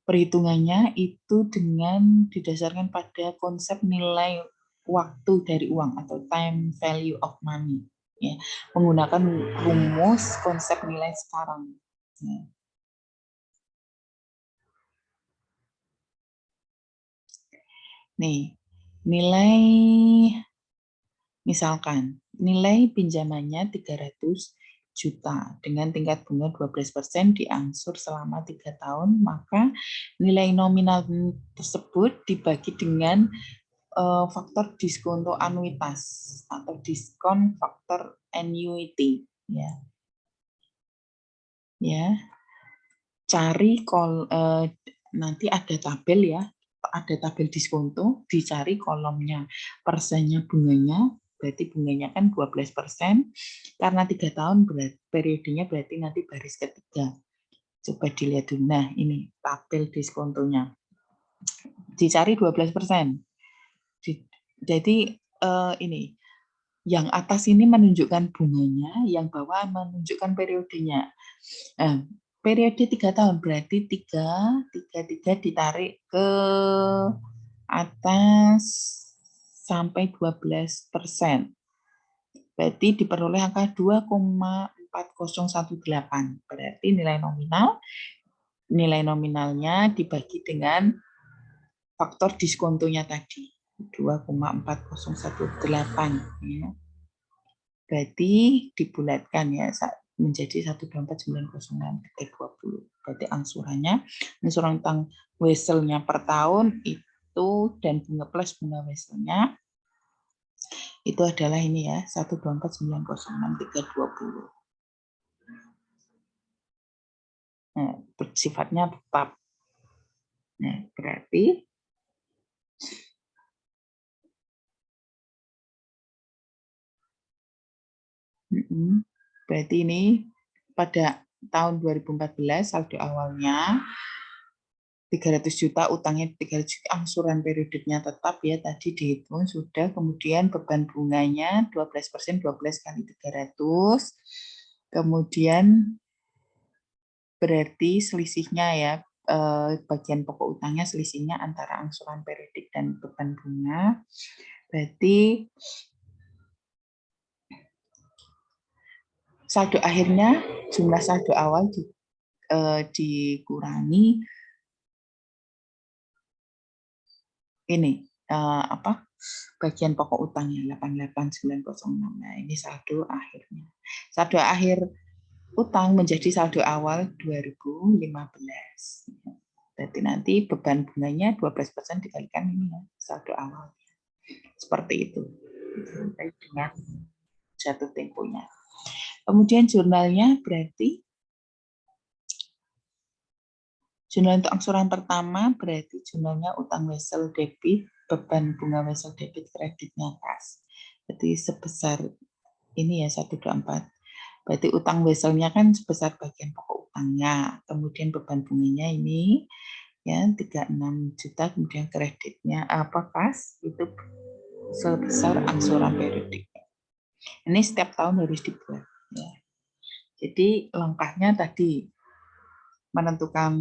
Speaker 1: perhitungannya itu dengan didasarkan pada konsep nilai waktu dari uang atau time value of money. Ya, menggunakan rumus konsep nilai sekarang. Ya. Nih, nilai misalkan nilai pinjamannya 300 juta dengan tingkat bunga 12% diangsur selama 3 tahun, maka nilai nominal tersebut dibagi dengan faktor diskonto anuitas atau diskon faktor annuity, ya. Ya. Cari nanti ada tabel, ya. Ada tabel diskonto, dicari kolomnya persennya bunganya, berarti bunganya kan 12%, karena 3 tahun periodenya berarti nanti baris ketiga. Coba dilihat dulu. Nah, ini tabel diskontonya. Dicari 12%. Jadi ini yang atas ini menunjukkan bunganya, yang bawah menunjukkan periodenya. Nah, periode 3 tahun berarti 3 ditarik ke atas sampai 12%. Berarti diperoleh angka 2,4018. Berarti nilai nominalnya dibagi dengan faktor diskontonya tadi 2,4018, ya. Berarti dibulatkan, ya, menjadi 124.906,20. Berarti angsuran utang weselnya per tahun itu dan bunga plus bunga weselnya itu adalah ini, ya, 124.906,20. Nah, bersifatnya tetap. Nah, berarti ini pada tahun 2014 saldo awalnya 300 juta, utangnya 300 juta, angsuran periodenya tetap, ya, tadi dihitung sudah. Kemudian beban bunganya 12%, 12 kali 300. Kemudian berarti selisihnya, ya, bagian pokok utangnya selisihnya antara angsuran periodik dan beban bunga. Berarti saldo akhirnya, jumlah saldo awal dikurangi ini bagian pokok utangnya 88.906. Nah, ini saldo akhirnya. Saldo akhir utang menjadi saldo awal 2015. Berarti nanti beban bunganya 12% dikalikan ini, ya, saldo awal. Seperti itu. Dengan jatuh temponya. Kemudian jurnalnya berarti Jurnal untuk angsuran pertama berarti jurnalnya utang wesel debit, beban bunga wesel debit kreditnya kas. Jadi sebesar ini ya 124. Berarti utang weselnya kan sebesar bagian pokok utangnya. Kemudian beban bunganya ini ya 36 juta, kemudian kreditnya apa kas itu sebesar angsuran periodik. Ini setiap tahun harus dibuat ya. Jadi langkahnya tadi menentukan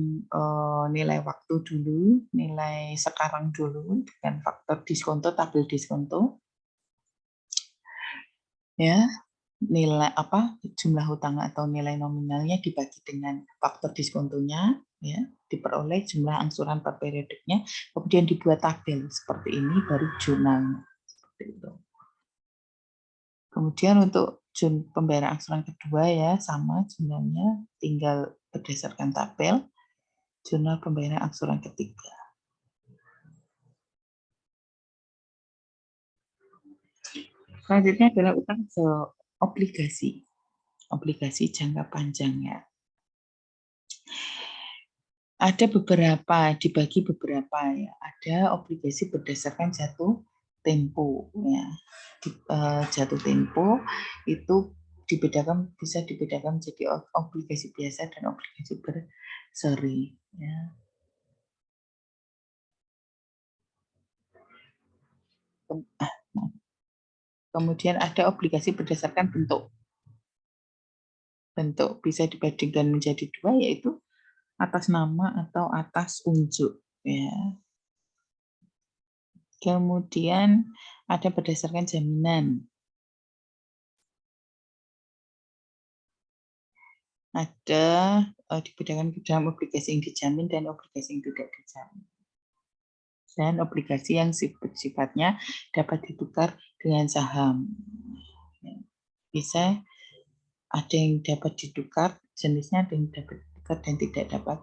Speaker 1: nilai waktu dulu, nilai sekarang dulu dengan faktor diskonto, tabel diskonto. Ya, nilai apa? Jumlah hutang atau nilai nominalnya dibagi dengan faktor diskontonya, ya, diperoleh jumlah angsuran per periodiknya, kemudian dibuat tabel seperti ini baru jurnalnya. Seperti itu. Kemudian untuk pembayaran angsuran kedua ya sama jurnalnya, tinggal berdasarkan tabel. Jurnal pembayaran angsuran ketiga. Selanjutnya adalah utang obligasi. Obligasi jangka panjang ya. Ada beberapa, dibagi beberapa ya. Ada obligasi berdasarkan jatuh tempo ya. Jatuh tempo itu bisa dibedakan menjadi obligasi biasa dan obligasi berseri ya. Kemudian ada obligasi berdasarkan bentuk. Bentuk bisa dibandingkan menjadi dua, yaitu atas nama atau atas unjuk. Ya. Kemudian ada berdasarkan jaminan. Ada dibedakan ke dalam obligasi yang dijamin dan obligasi yang tidak dijamin. Dan obligasi yang sifatnya dapat ditukar dengan saham. Bisa ada yang dapat ditukar, jenisnya ada yang dapat ditukar dan tidak dapat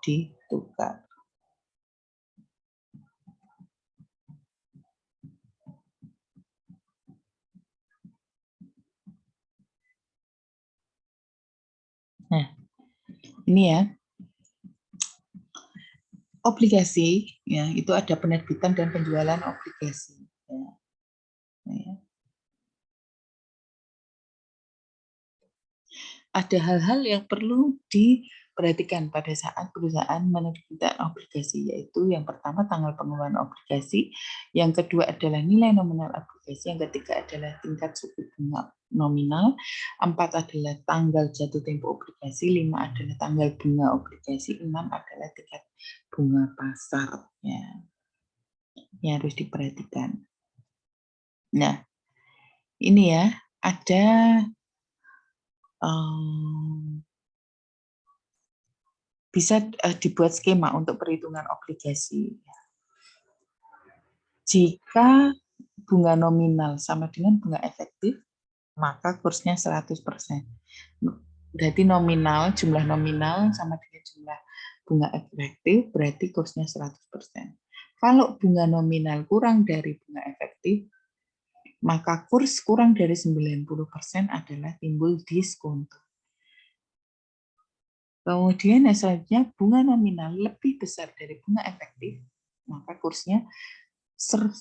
Speaker 1: ditukar. Nah, ini ya. Obligasi ya, itu ada penerbitan dan penjualan obligasi. Ya. Ya. Ada hal-hal yang perlu diperhatikan pada saat perusahaan menerbitkan obligasi, yaitu yang pertama tanggal pengeluaran obligasi, yang kedua adalah nilai nominal obligasi, yang ketiga adalah tingkat suku bunga nominal, 4 adalah tanggal jatuh tempo obligasi, 5 adalah tanggal bunga obligasi, 6 adalah tingkat bunga pasar. Ya. Ini harus diperhatikan. Nah, ini ya, ada bisa dibuat skema untuk perhitungan obligasi. Jika bunga nominal sama dengan bunga efektif, maka kursnya 100%. Berarti nominal, jumlah nominal sama dengan jumlah bunga efektif, berarti kursnya 100%. Kalau bunga nominal kurang dari bunga efektif, maka kurs kurang dari 90% adalah timbul diskonto. Kemudian selanjutnya bunga nominal lebih besar dari bunga efektif, maka kursnya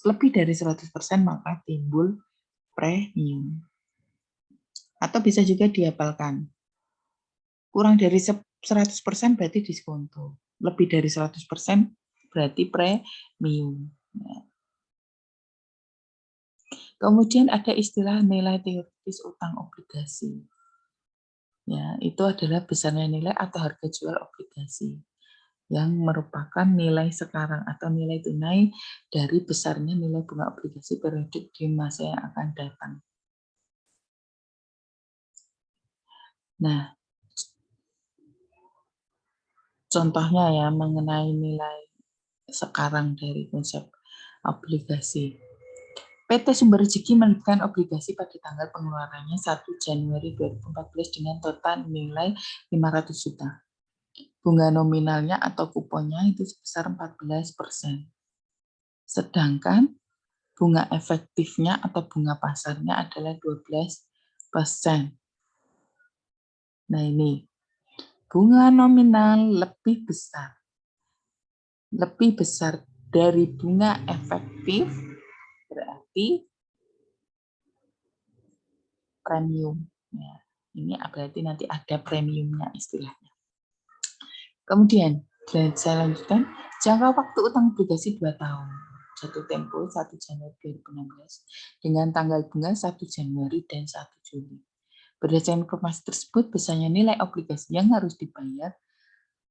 Speaker 1: lebih dari 100% maka timbul premium. Atau bisa juga dihafalkan. Kurang dari 100% berarti diskonto. Lebih dari 100% berarti premium. Kemudian ada istilah nilai teoritis utang obligasi. Ya, itu adalah besarnya nilai atau harga jual obligasi yang merupakan nilai sekarang atau nilai tunai dari besarnya nilai bunga obligasi periodik di masa yang akan datang. Nah, contohnya ya mengenai nilai sekarang dari konsep obligasi. PT Sumber Rezeki menerbitkan obligasi pada tanggal pengeluarannya 1 Januari 2014 dengan total nilai 500 juta. Bunga nominalnya atau kuponnya itu sebesar 14%. Sedangkan bunga efektifnya atau bunga pasarnya adalah 12%. Nah ini, bunga nominal lebih besar lebih besar dari bunga efektif, berarti premium. Ya, ini berarti nanti ada premiumnya istilahnya. Kemudian, saya lanjutkan, jangka waktu utang obligasi 2 tahun. Jatuh tempo 1 Januari 2016 dengan tanggal bunga 1 Januari dan 1 Juli. Berdasarkan informasi tersebut, besarnya nilai obligasi yang harus dibayar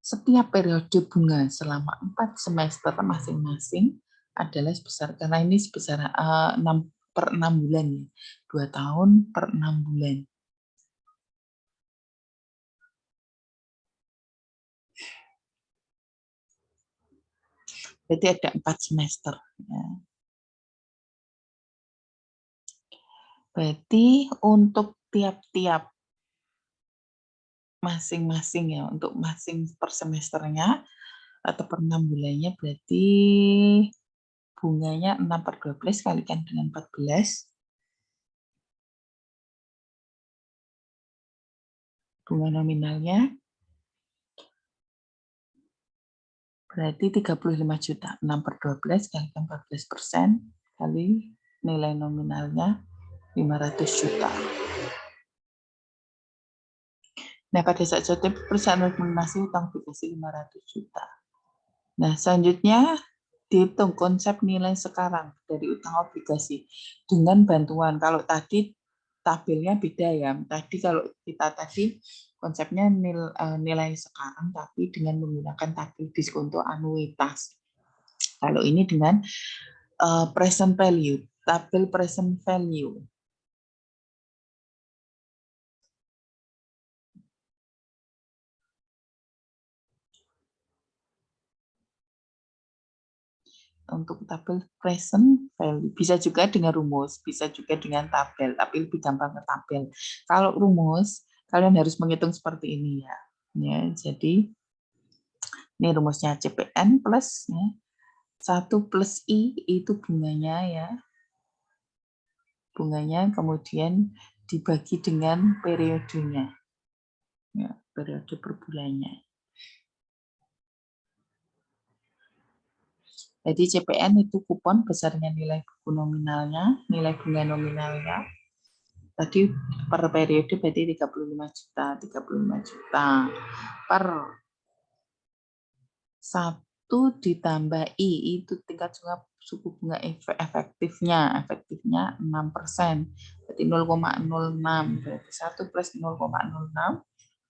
Speaker 1: setiap periode bunga selama 4 semester masing-masing adalah sebesar, karena ini sebesar 6 per 6 bulan ya, 2 tahun per 6 bulan. Berarti ada 4 semester. Ya. Berarti untuk tiap-tiap masing-masing ya, untuk masing per semesternya atau per 6 bulannya, berarti bunganya 6 per 12 kalikan dengan 14. Bunga nominalnya berarti 35 juta. 6 per 12 kalikan 14% kali nilai nominalnya 500 juta. Nah, pada saat jatuh perusahaan harus melunasi utang obligasi 500 juta. Nah, selanjutnya dihitung konsep nilai sekarang dari utang obligasi dengan bantuan. Kalau tadi tabelnya beda ya. Tadi kalau kita tadi konsepnya nilai sekarang tapi dengan menggunakan tabel diskonto anuitas. Kalau ini dengan present value, tabel present value. Untuk tabel present value bisa juga dengan rumus, bisa juga dengan tabel, tapi lebih gampang ke tabel. Kalau rumus kalian harus menghitung seperti ini ya. Ya, jadi ini rumusnya CPN plus ya, 1 plus I itu bunganya ya. Bunganya kemudian dibagi dengan periodenya. Ya, periode per bulannya. Jadi CPN itu kupon besarnya nilai buku nominalnya, nilai bunga nominalnya. Tadi per periode berarti 35 juta, 35 juta per 1 ditambah I itu tingkat suku bunga efektifnya 6%, berarti 0,06, berarti 1 plus 0,06,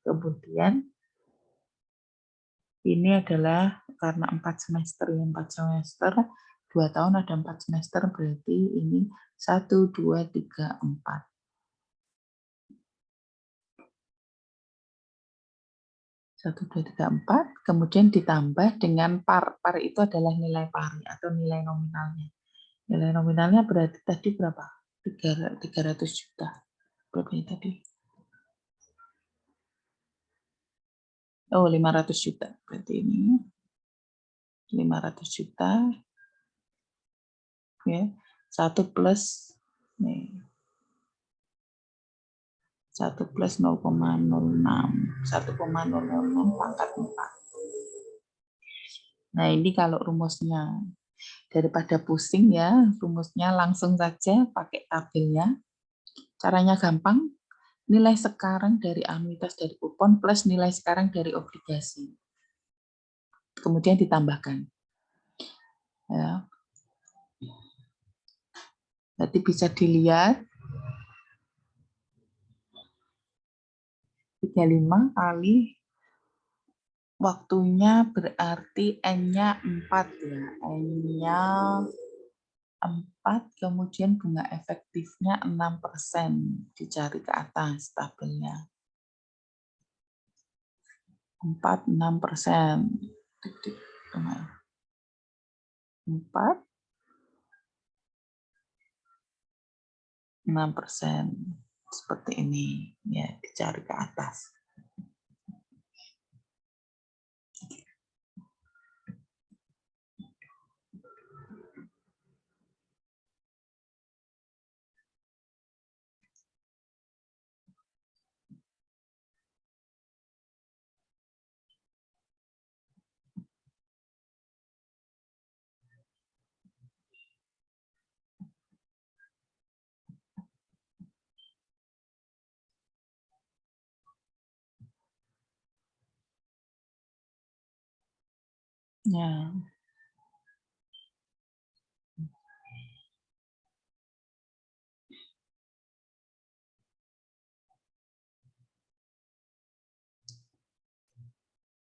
Speaker 1: kemudian ini adalah karena 4 semester, 2 tahun ada 4 semester, berarti ini 1, 2, 3, 4. 1, 2, 3, 4, kemudian ditambah dengan par. Par itu adalah nilai pari atau nilai nominalnya. Nilai nominalnya berarti tadi berapa? 300 juta. Berapa ini tadi? Oh, 500 juta. Berarti ini 500 juta. Ya. 1 plus nih. 1 plus 0,06. 1,006 pangkat 4. Nah, ini kalau rumusnya. Daripada pusing ya, rumusnya langsung saja pakai tabelnya. Caranya gampang, nilai sekarang dari anuitas dari kupon plus nilai sekarang dari obligasi. Kemudian ditambahkan. Ya. Nanti bisa dilihat 35 kali waktunya berarti N-nya 4 ya. N-nya 4, kemudian bunga efektifnya 6%. Dicari ke atas tabelnya. 4, 6%. 4, 6%. Seperti ini. Ya, dicari ke atas. Ya.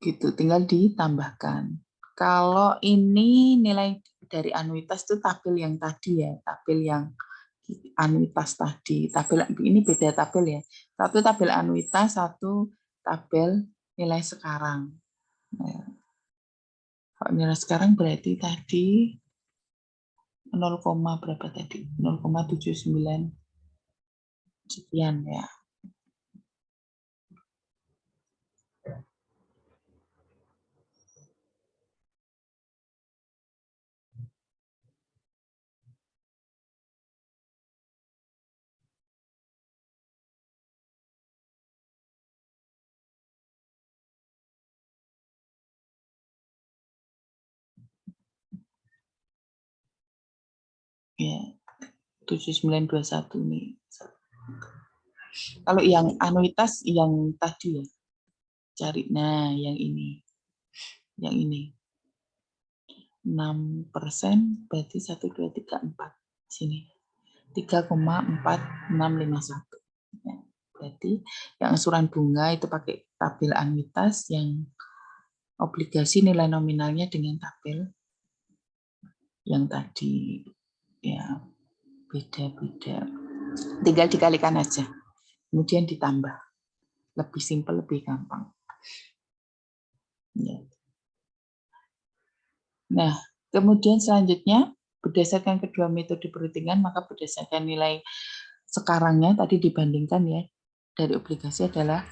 Speaker 1: Gitu, tinggal ditambahkan. Kalau ini nilai dari anuitas itu tabel yang tadi ya, tabel yang anuitas tadi. Tabel ini beda tabel ya. Satu tabel anuitas, satu tabel nilai sekarang. Nah, kalau nilai sekarang berarti tadi 0, berapa tadi? 0,79 sekian ya. Ya, 7921 nih. Kalau yang anuitas yang tadi ya, cari. Nah, yang ini. Yang ini. 6% berarti 1, 2, 3, 4. Sini. 3,4651. Ya, berarti yang angsuran bunga itu pakai tabel anuitas, yang obligasi nilai nominalnya dengan tabel yang tadi. Ya, beda-beda. Tinggal dikalikan aja. Kemudian ditambah. Lebih simpel, lebih gampang. Ya. Nah, kemudian selanjutnya, berdasarkan kedua metode perhitungan, maka berdasarkan nilai sekarangnya tadi dibandingkan ya, dari obligasi adalah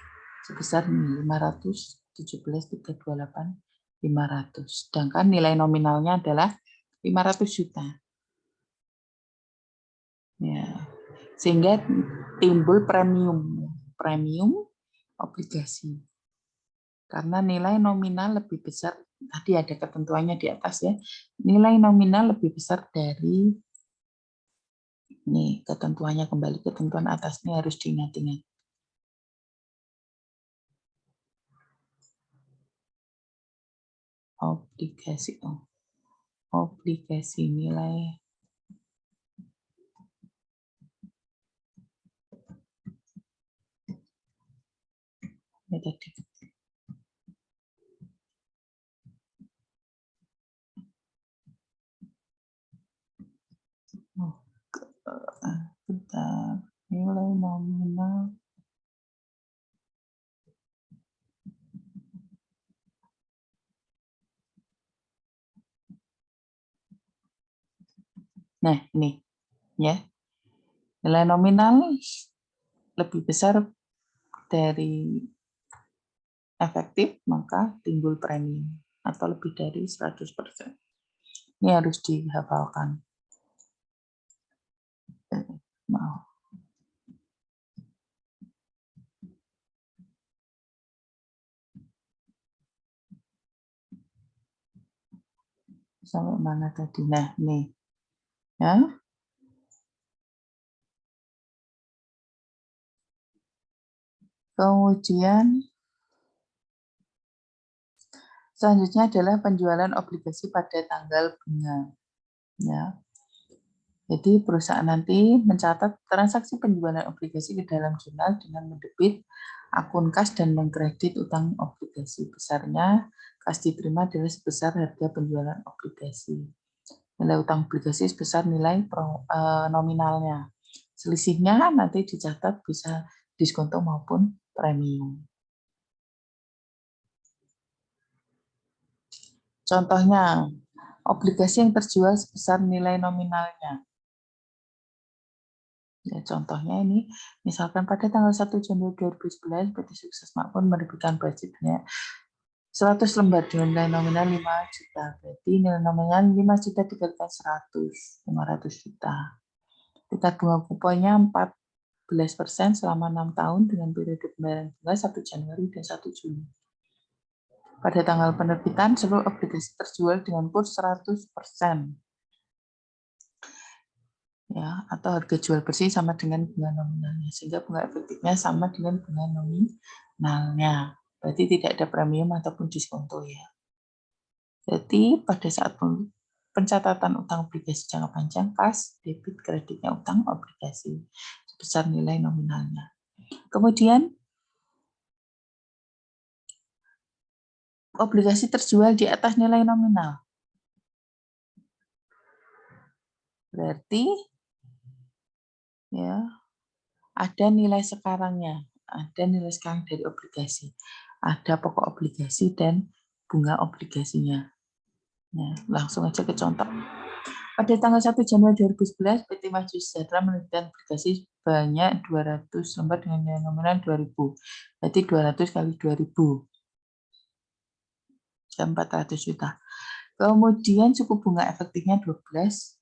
Speaker 1: sebesar 517,328,500. Sedangkan nilai nominalnya adalah 500 juta. Ya. Sehingga timbul premium obligasi. Karena nilai nominal lebih besar, tadi ada ketentuannya di atas ya, nilai nominal lebih besar dari, nih ketentuannya, kembali ketentuan atasnya harus diingat-ingat. Obligasi nilai ini tadi. Bentar, nilai nominal. Nah, ini ya. Nilai nominal lebih besar dari efektif, maka timbul premium atau lebih dari 100%. Ini harus dihafalkan. Maaf. Sampai mana tadi? Nah, nih. Ya. Kemudian selanjutnya adalah penjualan obligasi pada tanggal bunga. Ya. Jadi perusahaan nanti mencatat transaksi penjualan obligasi ke dalam jurnal dengan mendebit akun kas dan mengkredit utang obligasi. Besarnya kas diterima adalah sebesar harga penjualan obligasi. Nilai utang obligasi sebesar nilai nominalnya. Selisihnya nanti dicatat bisa diskonto maupun premium. Contohnya, obligasi yang terjual sebesar nilai nominalnya. Ya, contohnya ini, misalkan pada tanggal 1 Januari 2011, PT Sukses Makmur menerbitkan budgetnya 100 lembar dengan nilai nominal 5 juta. Berarti nilai nominal 5 juta dikalikan 100, 500 juta. Tingkat bunga kuponnya 14% selama 6 tahun dengan periode pembayaran bunga 1 Januari dan 1 Juli. Pada tanggal penerbitan, seluruh obligasi terjual dengan kurs 100%. Ya, atau harga jual bersih sama dengan bunga nominalnya, sehingga bunga efektifnya sama dengan bunga nominalnya. Berarti tidak ada premium ataupun diskonto ya. Jadi pada saat pencatatan utang obligasi jangka panjang, kas debit kreditnya utang obligasi sebesar nilai nominalnya. Kemudian obligasi terjual di atas nilai nominal. Berarti ya ada nilai sekarangnya, ada nilai sekarang dari obligasi, ada pokok obligasi dan bunga obligasinya. Nah, langsung aja ke contoh. Pada tanggal 1 Januari 2011, PT Maju Sejahtera menerbitkan obligasi sebanyak 200 lembar dengan nilai nominal 2.000. Berarti 200 kali 2.000. 400 juta. Kemudian suku bunga efektifnya 12,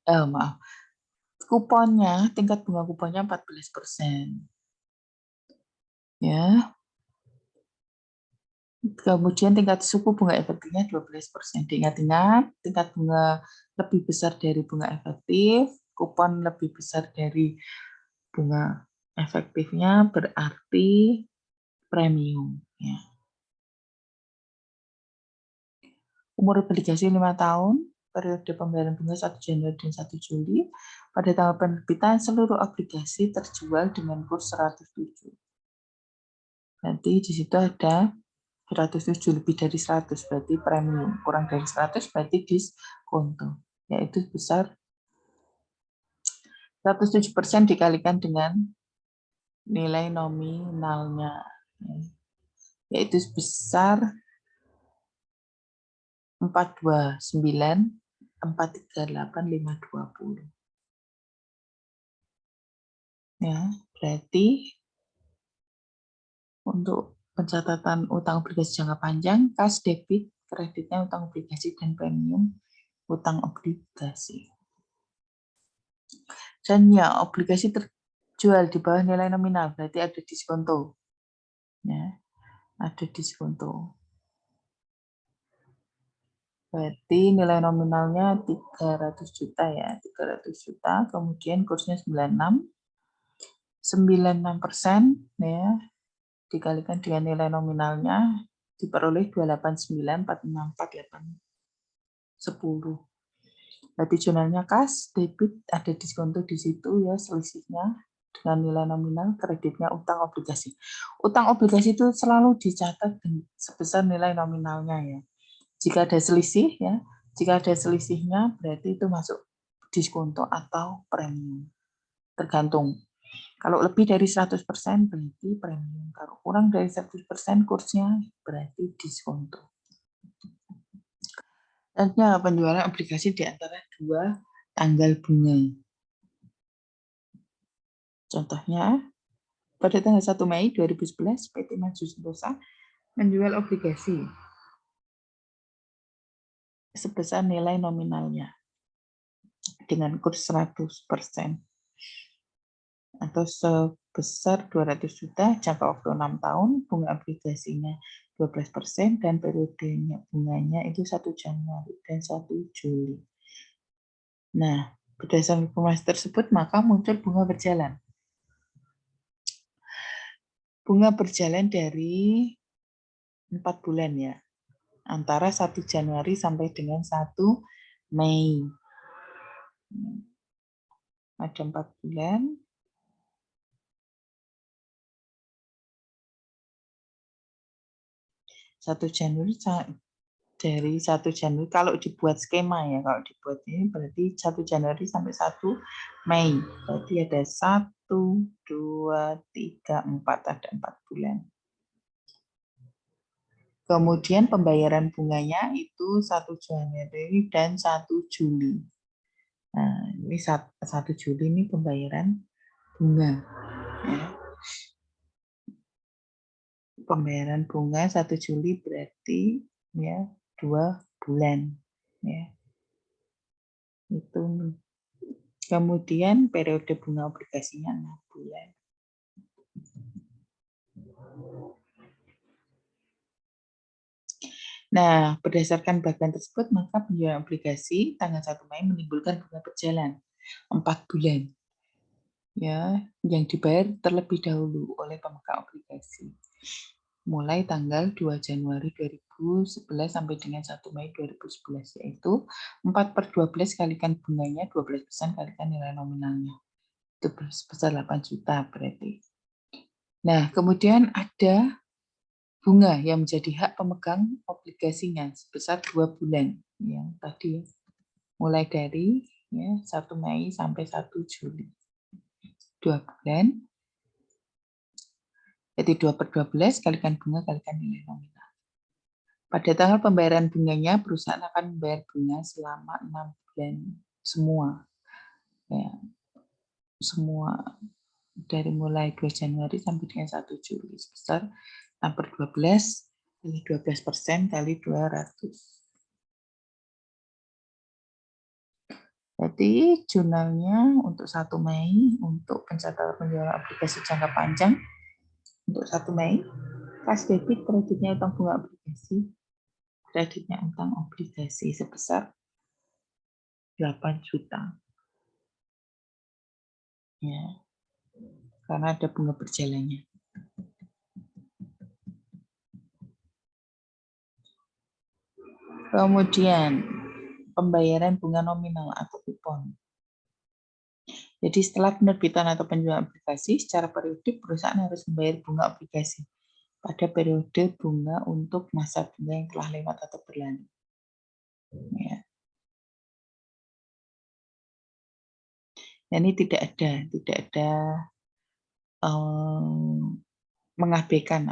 Speaker 1: kuponnya, tingkat bunga kuponnya 14%. Ya. Kemudian tingkat suku bunga efektifnya 12%. Diingat-ingat, tingkat bunga lebih besar dari bunga efektif, kupon lebih besar dari bunga efektifnya berarti premium. Ya. Umur obligasi 5 tahun, periode pembayaran bunga 1 Januari dan 1 Juli. Pada tanggal penerbitan, seluruh obligasi terjual dengan kurs 107. Nanti di situ ada 107 lebih dari 100 berarti premium, kurang dari 100 berarti diskonto, yaitu sebesar 107% dikalikan dengan nilai nominalnya, yaitu sebesar 429.438.520. Ya, berarti untuk pencatatan utang obligasi jangka panjang, kas debit, kreditnya utang obligasi dan premium utang obligasi. Dan ya, obligasi terjual di bawah nilai nominal, berarti ada diskonto. Ya, ada diskonto. Berarti nilai nominalnya 300 juta ya, 300 juta, kemudian kursnya 96%, 96% ya, dikalikan dengan nilai nominalnya, diperoleh 289.464.810. Berarti jurnalnya kas, debit, ada diskonto di situ ya, selisihnya dengan nilai nominal, kreditnya utang obligasi. Utang obligasi itu selalu dicatat sebesar nilai nominalnya ya. Jika ada selisih ya, jika ada selisihnya berarti itu masuk diskonto atau premium. Tergantung. Kalau lebih dari 100% berarti premium. Kalau kurang dari 100% kursnya berarti diskonto. Selanjutnya penjualan obligasi di antara dua tanggal bunga. Contohnya, pada tanggal 1 Mei 2011, PT Maju Sentosa menjual obligasi sebesar nilai nominalnya dengan kurs 100% atau sebesar 200 juta, jangka waktu 6 tahun, bunga obligasinya 12%, dan periodenya bunganya itu 1 Januari dan 1 Juli. Nah, berdasarkan informasi tersebut, maka muncul bunga berjalan. Bunga berjalan dari 4 bulan ya, antara 1 Januari sampai dengan 1 Mei. Ada 4 bulan. Dari 1 Januari, kalau dibuat skema ya, kalau dibuat ini berarti 1 Januari sampai 1 Mei. Berarti ada 1, 2, 3, 4, ada 4 bulan. Kemudian pembayaran bunganya itu 1 Januari dan 1 Juli. Nah, ini 1 Juli ini pembayaran bunga. Ya. Pembayaran bunga 1 Juli berarti ya 2 bulan. Ya. Itu. Kemudian periode bunga obligasinya 6 bulan. Nah, berdasarkan bagian tersebut, maka penjualan obligasi tanggal 1 Mei menimbulkan bunga berjalan 4 bulan. Ya, yang dibayar terlebih dahulu oleh pemegang obligasi. mulai tanggal 2 Januari 2011 sampai dengan 1 Mei 2011, yaitu 4/12 kalikan bunganya, 12% kalikan nilai nominalnya. Itu sebesar 8 juta berarti. Nah, kemudian ada bunga yang menjadi hak pemegang obligasinya sebesar 2 bulan. Yang tadi mulai dari 1 Mei sampai 1 Juli. 2 bulan. Jadi 2/12 kalikan bunga kalikan nilai nominal. Pada tanggal pembayaran bunganya, perusahaan akan membayar bunga selama 6 bulan semua. Ya, semua dari mulai 2 Januari sampai dengan 1 Juli sebesar 6/12 kali 12% kali 200. Jadi jurnalnya untuk 1 Mei untuk pencatatan penjualan obligasi jangka panjang untuk 1 Mei, kas debit kreditnya utang bunga obligasi, kreditnya utang obligasi sebesar 8 juta. Ya, karena ada bunga berjalannya. Kemudian pembayaran bunga nominal atau kupon. Jadi setelah penerbitan atau penjualan obligasi, secara periodik perusahaan harus membayar bunga obligasi pada periode bunga untuk masa bunga yang telah lewat atau berlalu. Ya. Ini tidak ada mengabaikan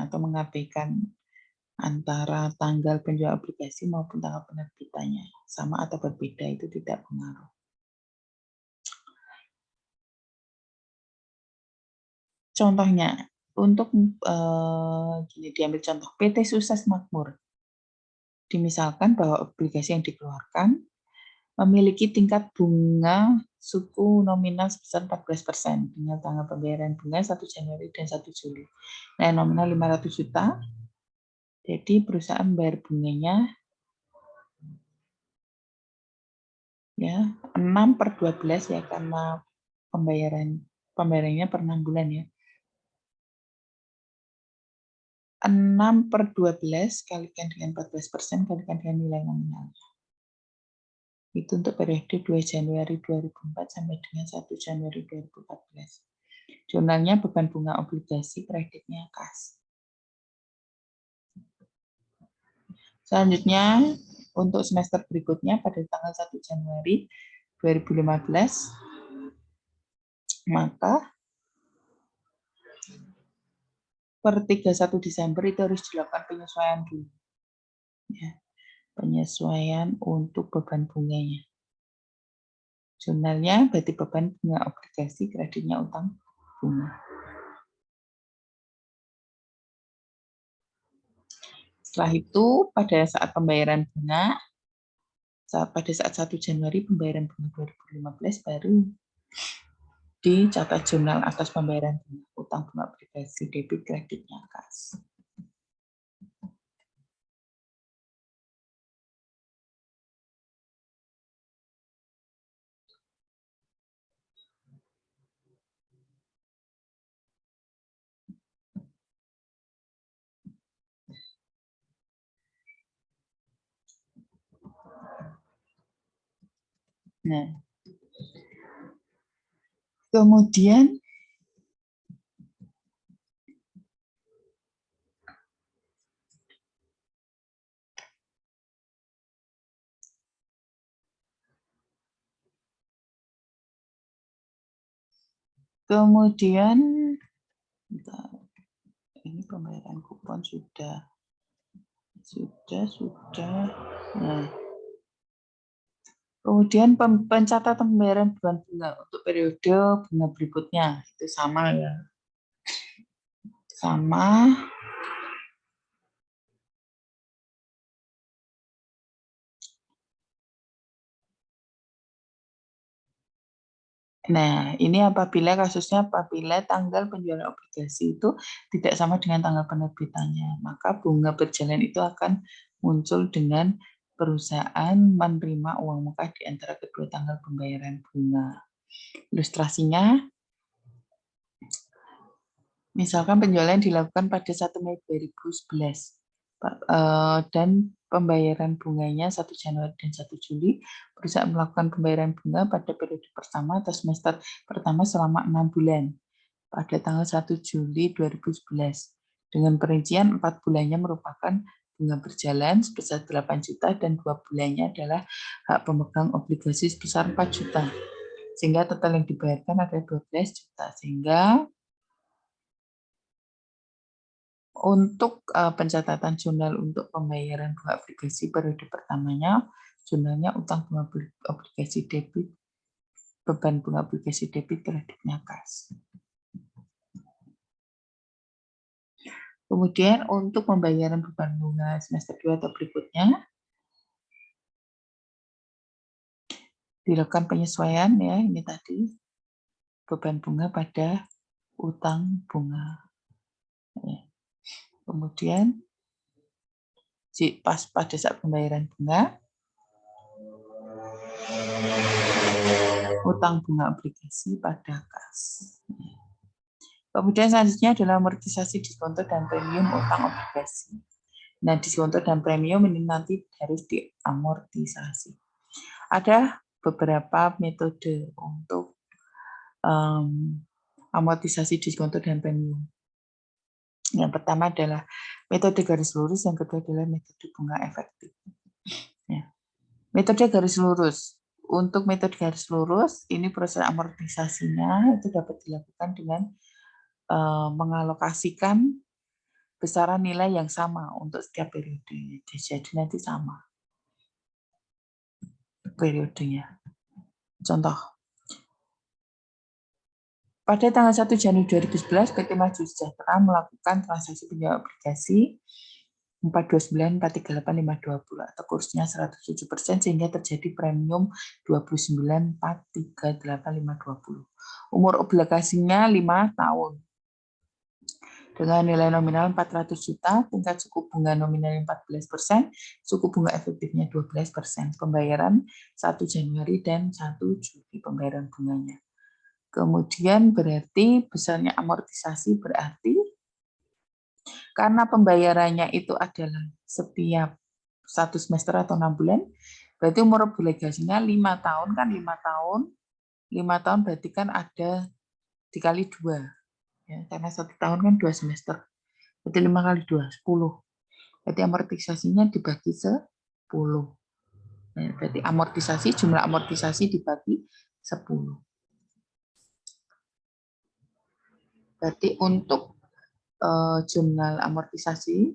Speaker 1: antara tanggal penjualan obligasi maupun tanggal penerbitannya, sama atau berbeda itu tidak pengaruh. Contohnya, untuk gini diambil contoh PT Sukses Makmur. Dimisalkan bahwa obligasi yang dikeluarkan memiliki tingkat bunga suku nominal sebesar 14% dengan tanggal pembayaran bunga 1 Januari dan 1 Juli. Nah, nominal 500 juta. Jadi perusahaan bayar bunganya ya 6/12 ya, karena pembayarannya per 6 bulan ya. 6/12 kalikan dengan 14% kalikan dengan nilai nominalnya. Itu untuk periode 2 Januari 2004 sampai dengan 1 Januari 2014. Jurnalnya beban bunga obligasi, kreditnya kas. Selanjutnya, untuk semester berikutnya pada tanggal 1 Januari 2015, maka per 31 Desember itu harus dilakukan penyesuaian dulu. Ya, penyesuaian untuk beban bunganya. Jurnalnya berarti beban bunga obligasi, kreditnya utang bunga. Setelah itu, pada saat pembayaran bunga, pada saat 1 Januari pembayaran bunga 2015 baru dicatat jurnal atas pembayaran bunga, utang bunga obligasi, debit, kreditnya kas. Nah, kemudian ini pembayaran kupon sudah. Nah, kemudian pencatatan pembayaran bulan bunga untuk periode bunga berikutnya itu sama ya. Sama. Nah, ini apabila tanggal penjualan obligasi itu tidak sama dengan tanggal penerbitannya, maka bunga berjalan itu akan muncul dengan perusahaan menerima uang muka di antara kedua tanggal pembayaran bunga. Ilustrasinya, Misalkan penjualan dilakukan pada 1 Mei 2011 dan pembayaran bunganya 1 Januari dan 1 Juli, perusahaan melakukan pembayaran bunga pada periode pertama atau semester pertama selama 6 bulan pada tanggal 1 Juli 2011. Dengan perincian 4 bulannya merupakan bunga berjalan sebesar 8 juta dan 2 bulannya adalah hak pemegang obligasi sebesar 4 juta. Sehingga total yang dibayarkan adalah 12 juta. Sehingga untuk pencatatan jurnal untuk pembayaran bunga obligasi periode pertamanya, jurnalnya utang bunga obligasi debit, beban bunga obligasi debit, kreditnya kas. Kemudian untuk pembayaran beban bunga semester 2 atau berikutnya, dilakukan penyesuaian ya, ini tadi, beban bunga pada utang bunga. Kemudian pas pada saat pembayaran bunga, utang bunga obligasi pada kas. Kemudian selanjutnya adalah amortisasi diskonto dan premium utang obligasi. Nah, diskonto dan premium ini nanti harus diamortisasi. Ada beberapa metode untuk amortisasi diskonto dan premium. Yang pertama adalah metode garis lurus, yang kedua adalah metode bunga efektif. Ya. Metode garis lurus. Untuk metode garis lurus, ini proses amortisasinya itu dapat dilakukan dengan mengalokasikan besaran nilai yang sama untuk setiap periode. Jadi nanti sama periodenya. Contoh, pada tanggal 1 Januari 2011, PT Maju Sejahtera melakukan transaksi penjualan obligasi 429,438,520 atau kursnya 107% sehingga terjadi premium 29,438,520. Umur obligasinya 5 tahun. Dengan nilai nominal 400 juta, tingkat suku bunga nominal 14%, suku bunga efektifnya 12%. Pembayaran 1 Januari dan 1 Juli pembayaran bunganya. Kemudian berarti besarnya amortisasi berarti karena pembayarannya itu adalah setiap 1 semester atau 6 bulan, berarti umur obligasinya 5 tahun kan 5 tahun. 5 tahun berarti kan ada dikali 2. Ya, karena 1 tahun kan 2 semester. Berarti 5 kali 2, 10. Berarti amortisasinya dibagi 10. Nah, berarti jumlah amortisasi dibagi 10. Berarti untuk jumlah amortisasi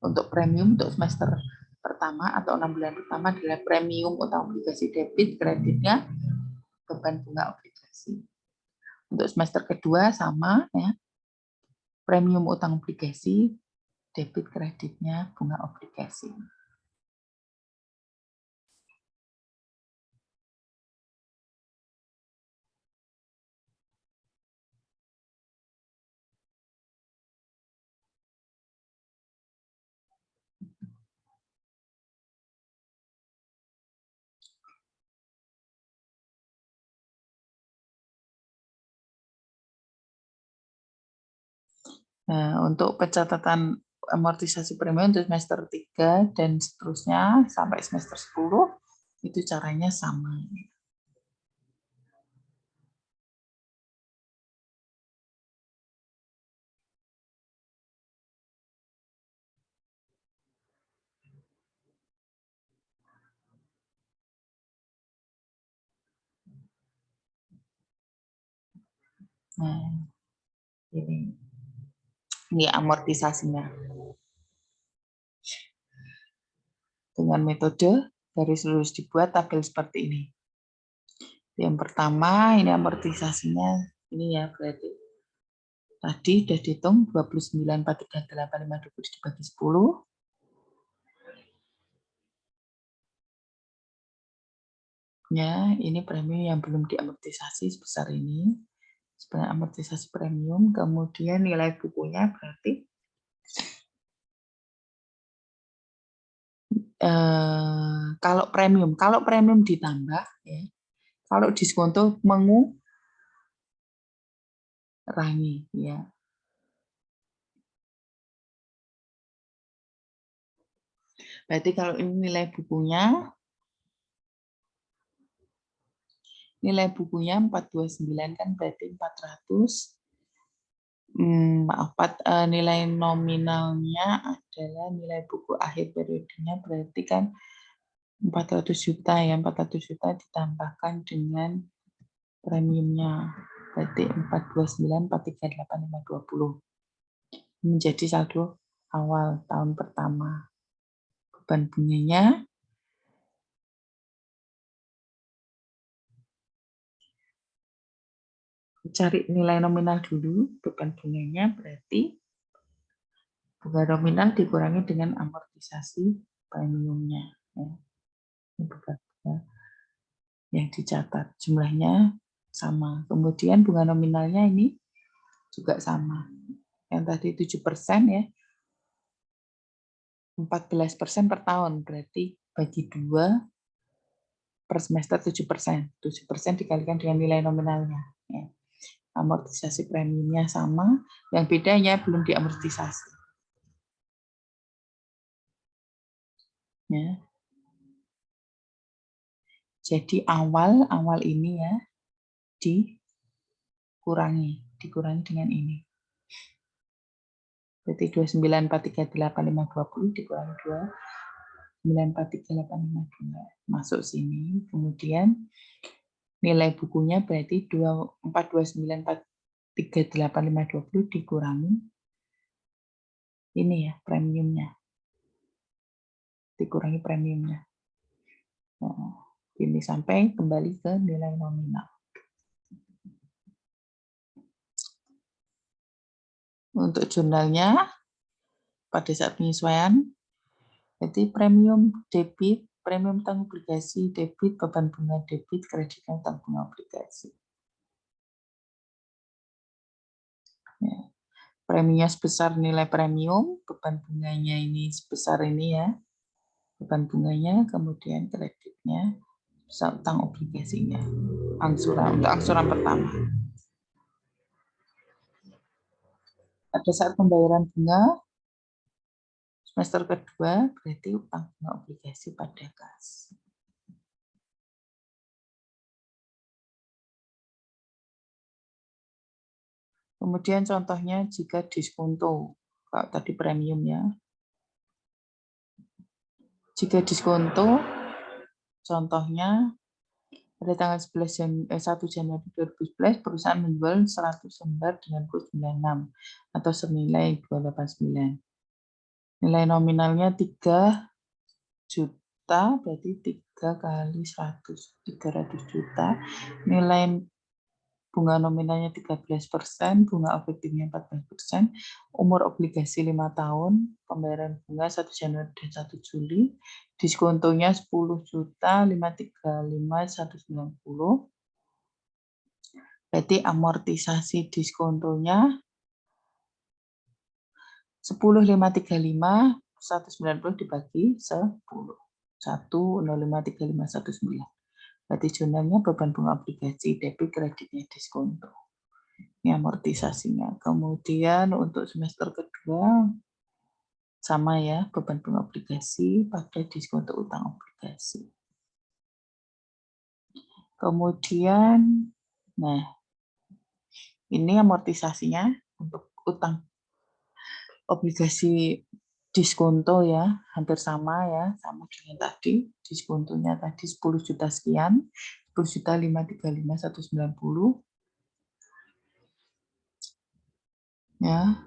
Speaker 1: untuk premium untuk semester pertama atau 6 bulan pertama adalah premium utang obligasi debit, kreditnya beban bunga obligasi. Untuk semester kedua sama ya, premium utang obligasi, debit kreditnya bunga obligasi. Nah, untuk pencatatan amortisasi premium untuk semester 3 dan seterusnya sampai semester 10 itu caranya sama. Nah, ini amortisasinya. Dengan metode garis lurus dibuat tabel seperti ini. Yang pertama ini amortisasinya ini ya, berarti tadi sudah dihitung 29,438,520 dibagi 10. Ya, ini premium yang belum diamortisasi sebesar ini. Sebenarnya amortisasi premium, kemudian nilai bukunya berarti kalau premium ditambah ya, kalau diskonto mengurangi ya. Berarti kalau ini nilai bukunya 429 kan berarti 400. Maaf, nilai nominalnya adalah nilai buku akhir periodenya berarti kan 400 juta ya, 400 juta ditambahkan dengan premiumnya. Berarti 429, 438, 520. Menjadi saldo awal tahun pertama. Beban bunganya cari nilai nominal dulu, beban bunganya berarti bunga nominal dikurangi dengan amortisasi premiumnya. Ya. Ini beban bunga yang dicatat. Jumlahnya sama. Kemudian bunga nominalnya ini juga sama. Yang tadi 7% ya. 14% per tahun. Berarti bagi 2 per semester 7%. 7% dikalikan dengan nilai nominalnya. Ya. Amortisasi premiumnya sama. Yang bedanya belum diamortisasi. Ya. Jadi awal ini ya dikurangi dengan ini. Berarti 29438520 dikurangi 2 943852 masuk sini. Kemudian nilai bukunya berarti 429438520 dikurangi ini ya premiumnya. Dikurangi premiumnya. Nah, ini sampai kembali ke nilai nominal. Untuk jurnalnya pada saat penyesuaian, jadi premium debit, premium utang obligasi debit, beban bunga debit, kredit utang bunga obligasi. Ya. Preminya sebesar nilai premium, beban bunganya ini sebesar ini ya, beban bunganya, kemudian kreditnya, besar utang obligasinya, angsuran untuk angsuran pertama. Pada saat pembayaran bunga semester kedua berarti utang bunga obligasi pada kas. Kemudian contohnya jika diskonto, kalau tadi premium ya. Jika diskonto, contohnya pada tanggal 1 Januari 2011 perusahaan menjual 100 lembar dengan kurs 96 atau senilai 289. Nilai nominalnya 3 juta, berarti 3 kali 100, 300 juta. Nilai bunga nominalnya 13%, bunga efektifnya 14%, umur obligasi 5 tahun, pembayaran bunga 1 Januari dan 1 Juli, diskontonya 10 juta, 535.190. Berarti amortisasi diskontonya 10.535, 190 dibagi 10. 1053519. Berarti jurnalnya beban bunga obligasi, debit, kreditnya diskonto. Ini amortisasinya. Kemudian untuk semester kedua sama ya, beban bunga obligasi pada diskonto utang obligasi. Kemudian, nah ini amortisasinya untuk utang obligasi diskonto ya, hampir sama ya, sama dengan tadi. Diskontonya tadi 10 juta sekian, 10.535.190. Ya.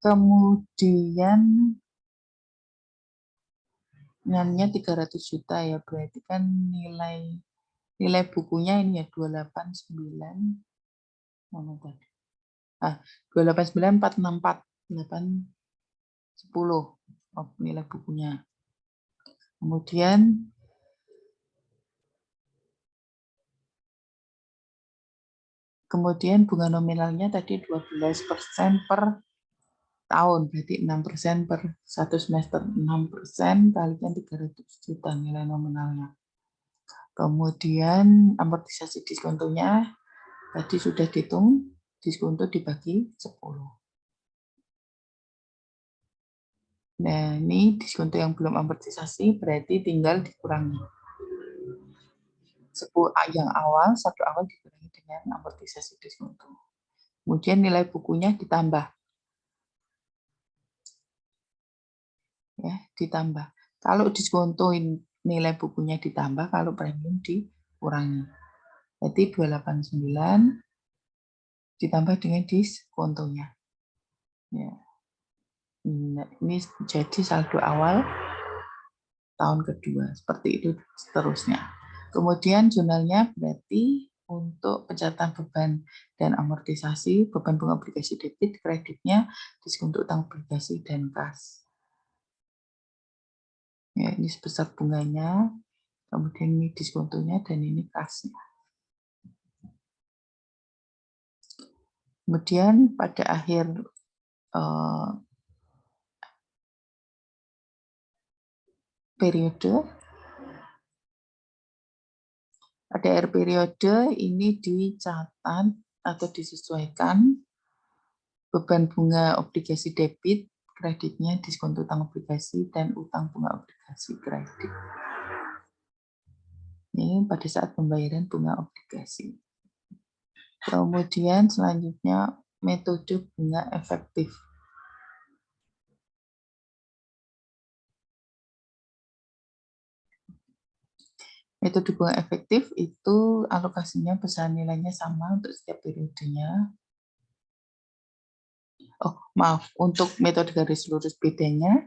Speaker 1: Kemudian nilainya 300 juta ya, berarti kan nilai bukunya ini ya 289 mana tadi? 289 464 810 nilai bukunya. Kemudian bunga nominalnya tadi 12% per tahun, berarti 6% per 1 semester. 6% kalikan 300 juta nilai nominalnya. Kemudian amortisasi diskontonya tadi sudah dihitung, diskonto dibagi 10. Nah, ini diskonto yang belum amortisasi berarti tinggal dikurangi. Yang awal, satu awal dikurangi dengan amortisasi diskonto. Kemudian nilai bukunya ditambah. Ya, ditambah. Kalau diskonto nilai bukunya ditambah, kalau premium dikurangi. Jadi 289 ditambah dengan diskontonya. Ya. Nah, ini jadi saldo awal tahun kedua. Seperti itu seterusnya. Kemudian jurnalnya berarti untuk pencatatan beban dan amortisasi, beban bunga obligasi debit, kreditnya, diskonto utang obligasi, dan kas. Ya, ini sebesar bunganya, kemudian ini diskontonya, dan ini kasnya. Kemudian pada akhir periode, pada akhir periode ini dicatat atau disesuaikan beban bunga obligasi debit, kreditnya, diskonto utang obligasi, dan utang bunga obligasi kredit. Ini pada saat pembayaran bunga obligasi. Kemudian selanjutnya metode bunga efektif. Metode bunga efektif itu alokasinya besar nilainya sama untuk setiap periodenya. Oh, maaf, untuk metode garis lurus bedanya,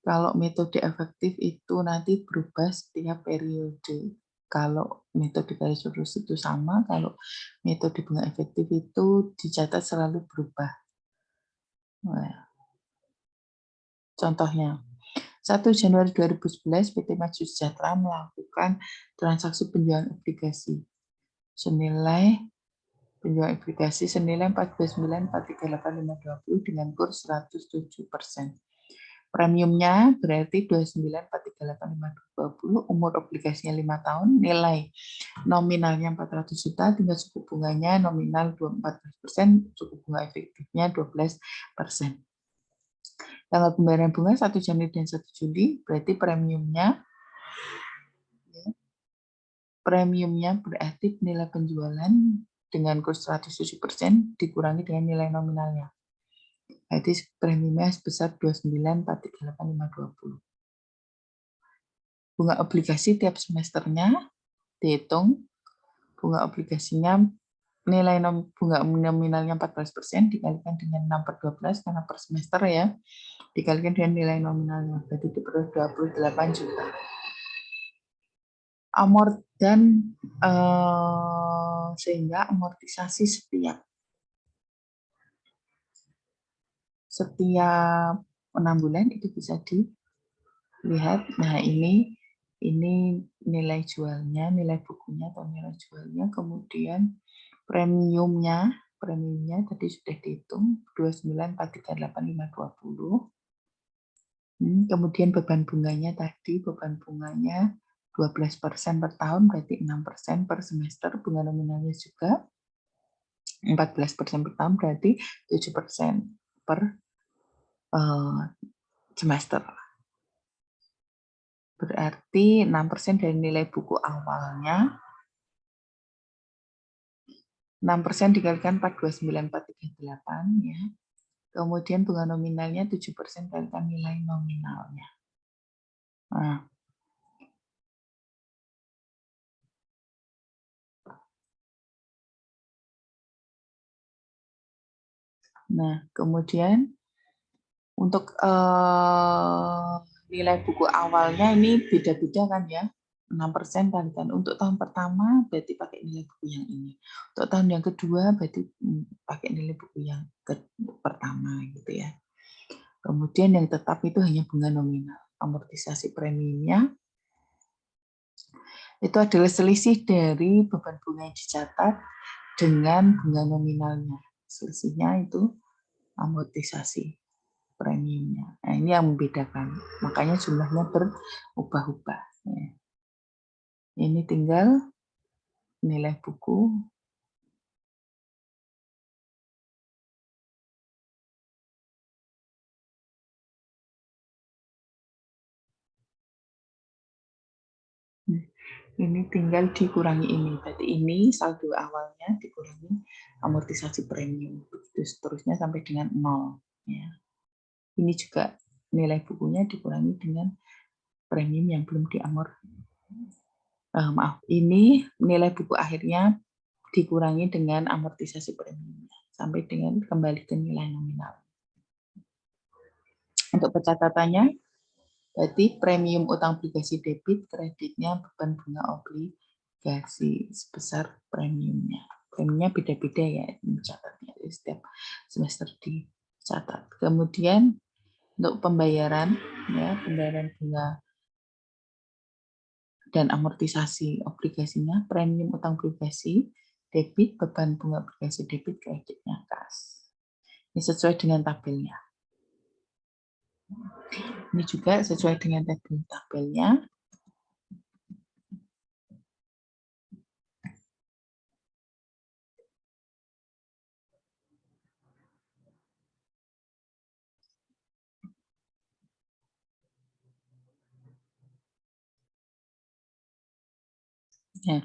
Speaker 1: kalau metode efektif itu nanti berubah setiap periode. Kalau metode garis lurus itu sama, kalau metode bunga efektif itu dicatat selalu berubah. Nah, contohnya, 1 Januari 2011 PT Maju Sejahtera melakukan transaksi penjualan obligasi senilai senilai 14.943.820 dengan kurs 107%. Premiumnya berarti 29.438.520, umur obligasinya 5 tahun, nilai nominalnya 400 juta, tingkat suku bunganya nominal 14%, suku bunga efektifnya 12%. Tanggal pembayaran bunga 1 Januari dan 1 Juli, berarti premiumnya berarti nilai penjualan dengan kurs 107% dikurangi dengan nilai nominalnya. Jadi premiumnya sebesar 29.438.520. Bunga obligasi tiap semesternya dihitung, bunga obligasinya nilai bunga nominalnya 14% dikalikan dengan 6/12 karena per semester ya, dikalikan dengan nilai nominalnya, berarti itu 28 juta. Sehingga amortisasi setiap 6 bulan itu bisa dilihat. Nah, ini nilai jualnya, nilai bukunya atau nilai jualnya, kemudian premiumnya tadi sudah dihitung 29.438.520. Kemudian beban bunganya 12% per tahun, berarti 6% per semester. Bunga nominalnya juga 14% per tahun, berarti 7% per semester. Berarti 6% dari nilai buku awalnya, 6% dikalikan 429.438 ya. Kemudian bunga nominalnya 7% kalikan nilai nominalnya. Nah, kemudian untuk nilai buku awalnya ini beda-beda kan ya. 6% kalikan untuk tahun pertama berarti pakai nilai buku yang ini. Untuk tahun yang kedua berarti pakai nilai buku yang pertama gitu ya. Kemudian yang tetap itu hanya bunga nominal. Amortisasi premiumnya itu adalah selisih dari beban bunga yang dicatat dengan bunga nominalnya. Selisihnya itu amortisasi premiumnya. Nah, ini yang membedakan. Makanya jumlahnya berubah-ubah. Ini tinggal nilai buku Ini tinggal dikurangi ini. Berarti ini saldo awalnya dikurangi amortisasi premium. Terus seterusnya sampai dengan 0. Ya. Ini juga nilai bukunya dikurangi dengan premium yang belum diamor. Maaf, ini nilai buku akhirnya dikurangi dengan amortisasi premium sampai dengan kembali ke nilai nominal. Untuk pencatatannya, berarti premium utang obligasi debit, kreditnya beban bunga obligasi sebesar premiumnya. Premiumnya beda-beda ya, mencatatnya setiap semester dicatat. Kemudian untuk pembayaran, ya pembayaran bunga dan amortisasi obligasinya, premium utang obligasi debit, beban bunga obligasi debit, kreditnya kas. Ini sesuai dengan tabelnya. Ini juga sesuai dengan tabelnya. Ya.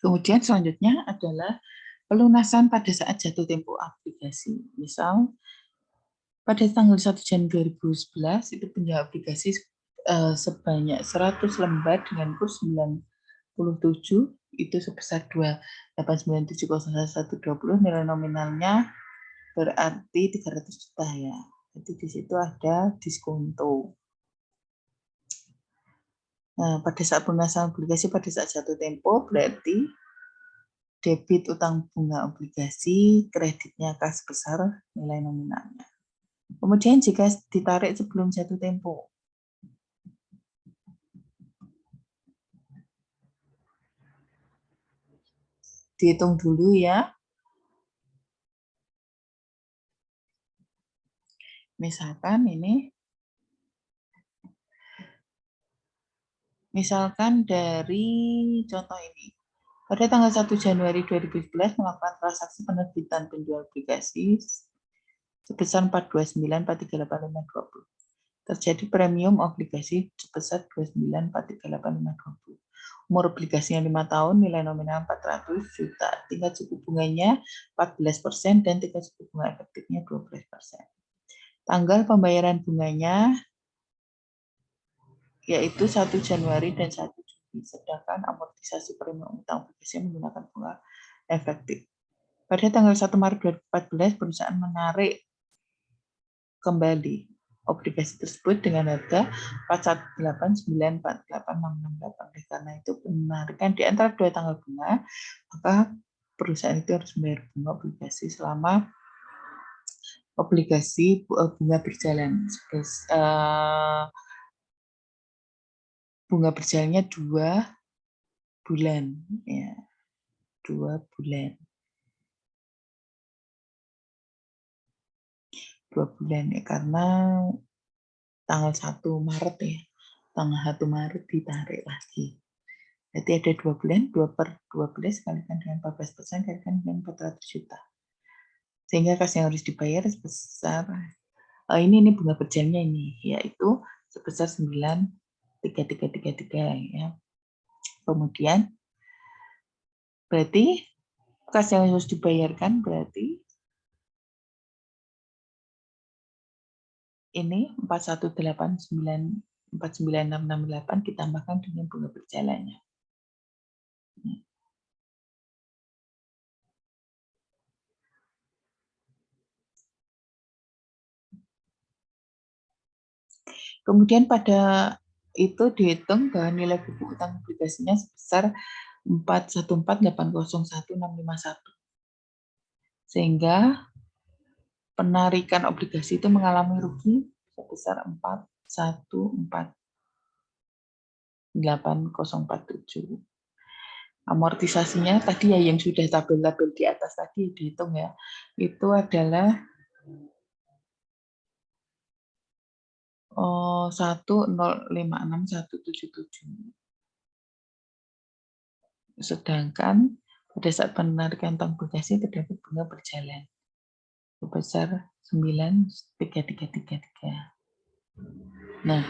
Speaker 1: Kemudian selanjutnya adalah pelunasan pada saat jatuh tempo obligasi. Misal pada tanggal 1 Januari 2011 itu penjual obligasi sebanyak 100 lembar dengan kurs 97 itu sebesar 2.897.0120, nilai nominalnya berarti 300 juta ya. Jadi di situ ada diskonto. Nah, pada saat pelunasan obligasi pada saat jatuh tempo berarti debit utang bunga obligasi, kreditnya kas besar nilai nominalnya. Kemudian jika ditarik sebelum jatuh tempo, dihitung dulu ya. Misalkan dari contoh ini. Pada tanggal 1 Januari 2011 melakukan transaksi penerbitan penjual obligasi sebesar 429,438,520. Terjadi premium obligasi sebesar 29,438,520. Umur obligasinya 5 tahun, nilai nominal 400 juta, tingkat suku bunganya 14% dan tingkat suku bunga efektifnya 12%. Tanggal pembayaran bunganya yaitu 1 Januari dan 1 Juli, sedangkan amortisasi premium utang obligasi menggunakan bunga efektif. Pada tanggal 1 Maret 2014, perusahaan menarik kembali obligasi tersebut dengan harga 418,948,668. Karena itu penarikan di antara dua tanggal bunga, maka perusahaan itu harus membayar bunga obligasi selama obligasi bunga berjalan. Bunga berjalannya 2 bulan, ya 2 bulan. 2 bulan ya, karena tanggal 1 Maret ya. Tanggal 1 Maret ditarik lagi. Jadi ada 2 bulan, 2 per 12 kalikan dengan 14%, kalikan dengan 400 juta. Sehingga kas yang harus dibayar sebesar, ini bunga berjalannya ini, yaitu sebesar 9,3333 ya. Kemudian, berarti kas yang harus dibayarkan berarti ini 418,949,668 ditambahkan dengan bunga berjalannya. Kemudian pada itu dihitung bahwa nilai buku utang obligasinya sebesar 414.801.651. Sehingga penarikan obligasi itu mengalami rugi sebesar 414.847. Amortisasinya tadi ya yang sudah tabel-tabel di atas tadi dihitung ya. Itu adalah 1,056,177. Sedangkan pada saat penarikan utang obligasi terdapat bunga berjalan sebesar 9,3333. Nah,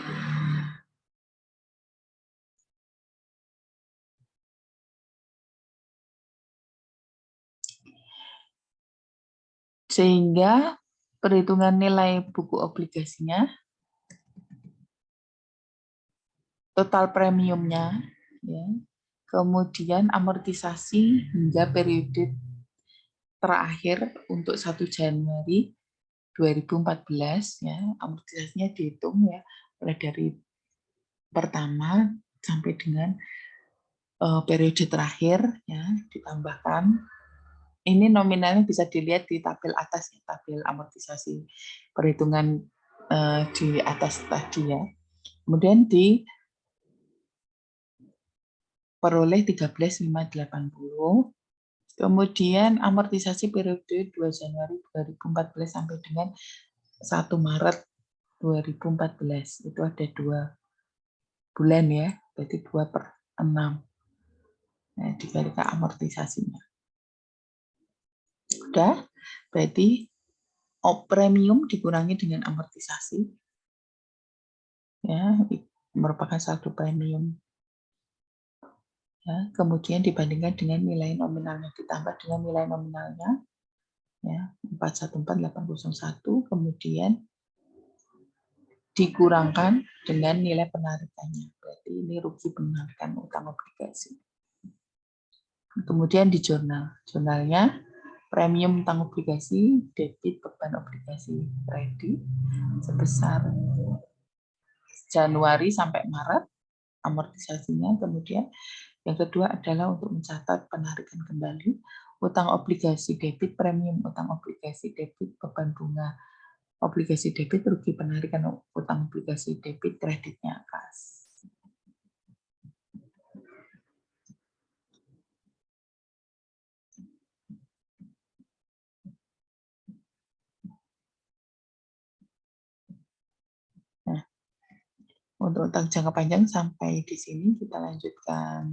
Speaker 1: Sehingga perhitungan nilai buku obligasinya, total premiumnya, ya, kemudian amortisasi hingga periode terakhir untuk 1 Januari 2014, ya, amortisasinya dihitung ya mulai dari pertama sampai dengan periode terakhir, ya, ditambahkan. Ini nominalnya bisa dilihat di tabel atas, ya, tabel amortisasi perhitungan di atas tadi, ya. Kemudian diperoleh 13.580. Kemudian amortisasi periode 2 Januari 2014 sampai dengan 1 Maret 2014. Itu ada 2 bulan, ya, berarti 2/6. Nah, dikalikan amortisasinya. Udah, berarti premium dikurangi dengan amortisasi, ya, merupakan saldo premium. Ya, kemudian dibandingkan dengan nilai nominalnya, ditambah dengan nilai nominalnya, ya, 414.801, kemudian dikurangkan dengan nilai penarikannya. Berarti ini rugi penarikan utang obligasi. Kemudian di jurnalnya premium utang obligasi, debit beban obligasi kredit sebesar Januari sampai Maret amortisasinya. Kemudian yang kedua adalah untuk mencatat penarikan kembali utang obligasi debit, premium utang obligasi debit, beban bunga obligasi debit, rugi penarikan utang obligasi debit, kreditnya kas. Nah, untuk utang jangka panjang sampai di sini, kita lanjutkan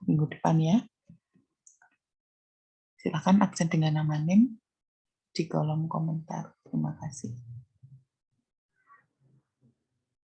Speaker 1: minggu depan, ya. Silakan aksen dengan nama NIM di kolom komentar. Terima kasih.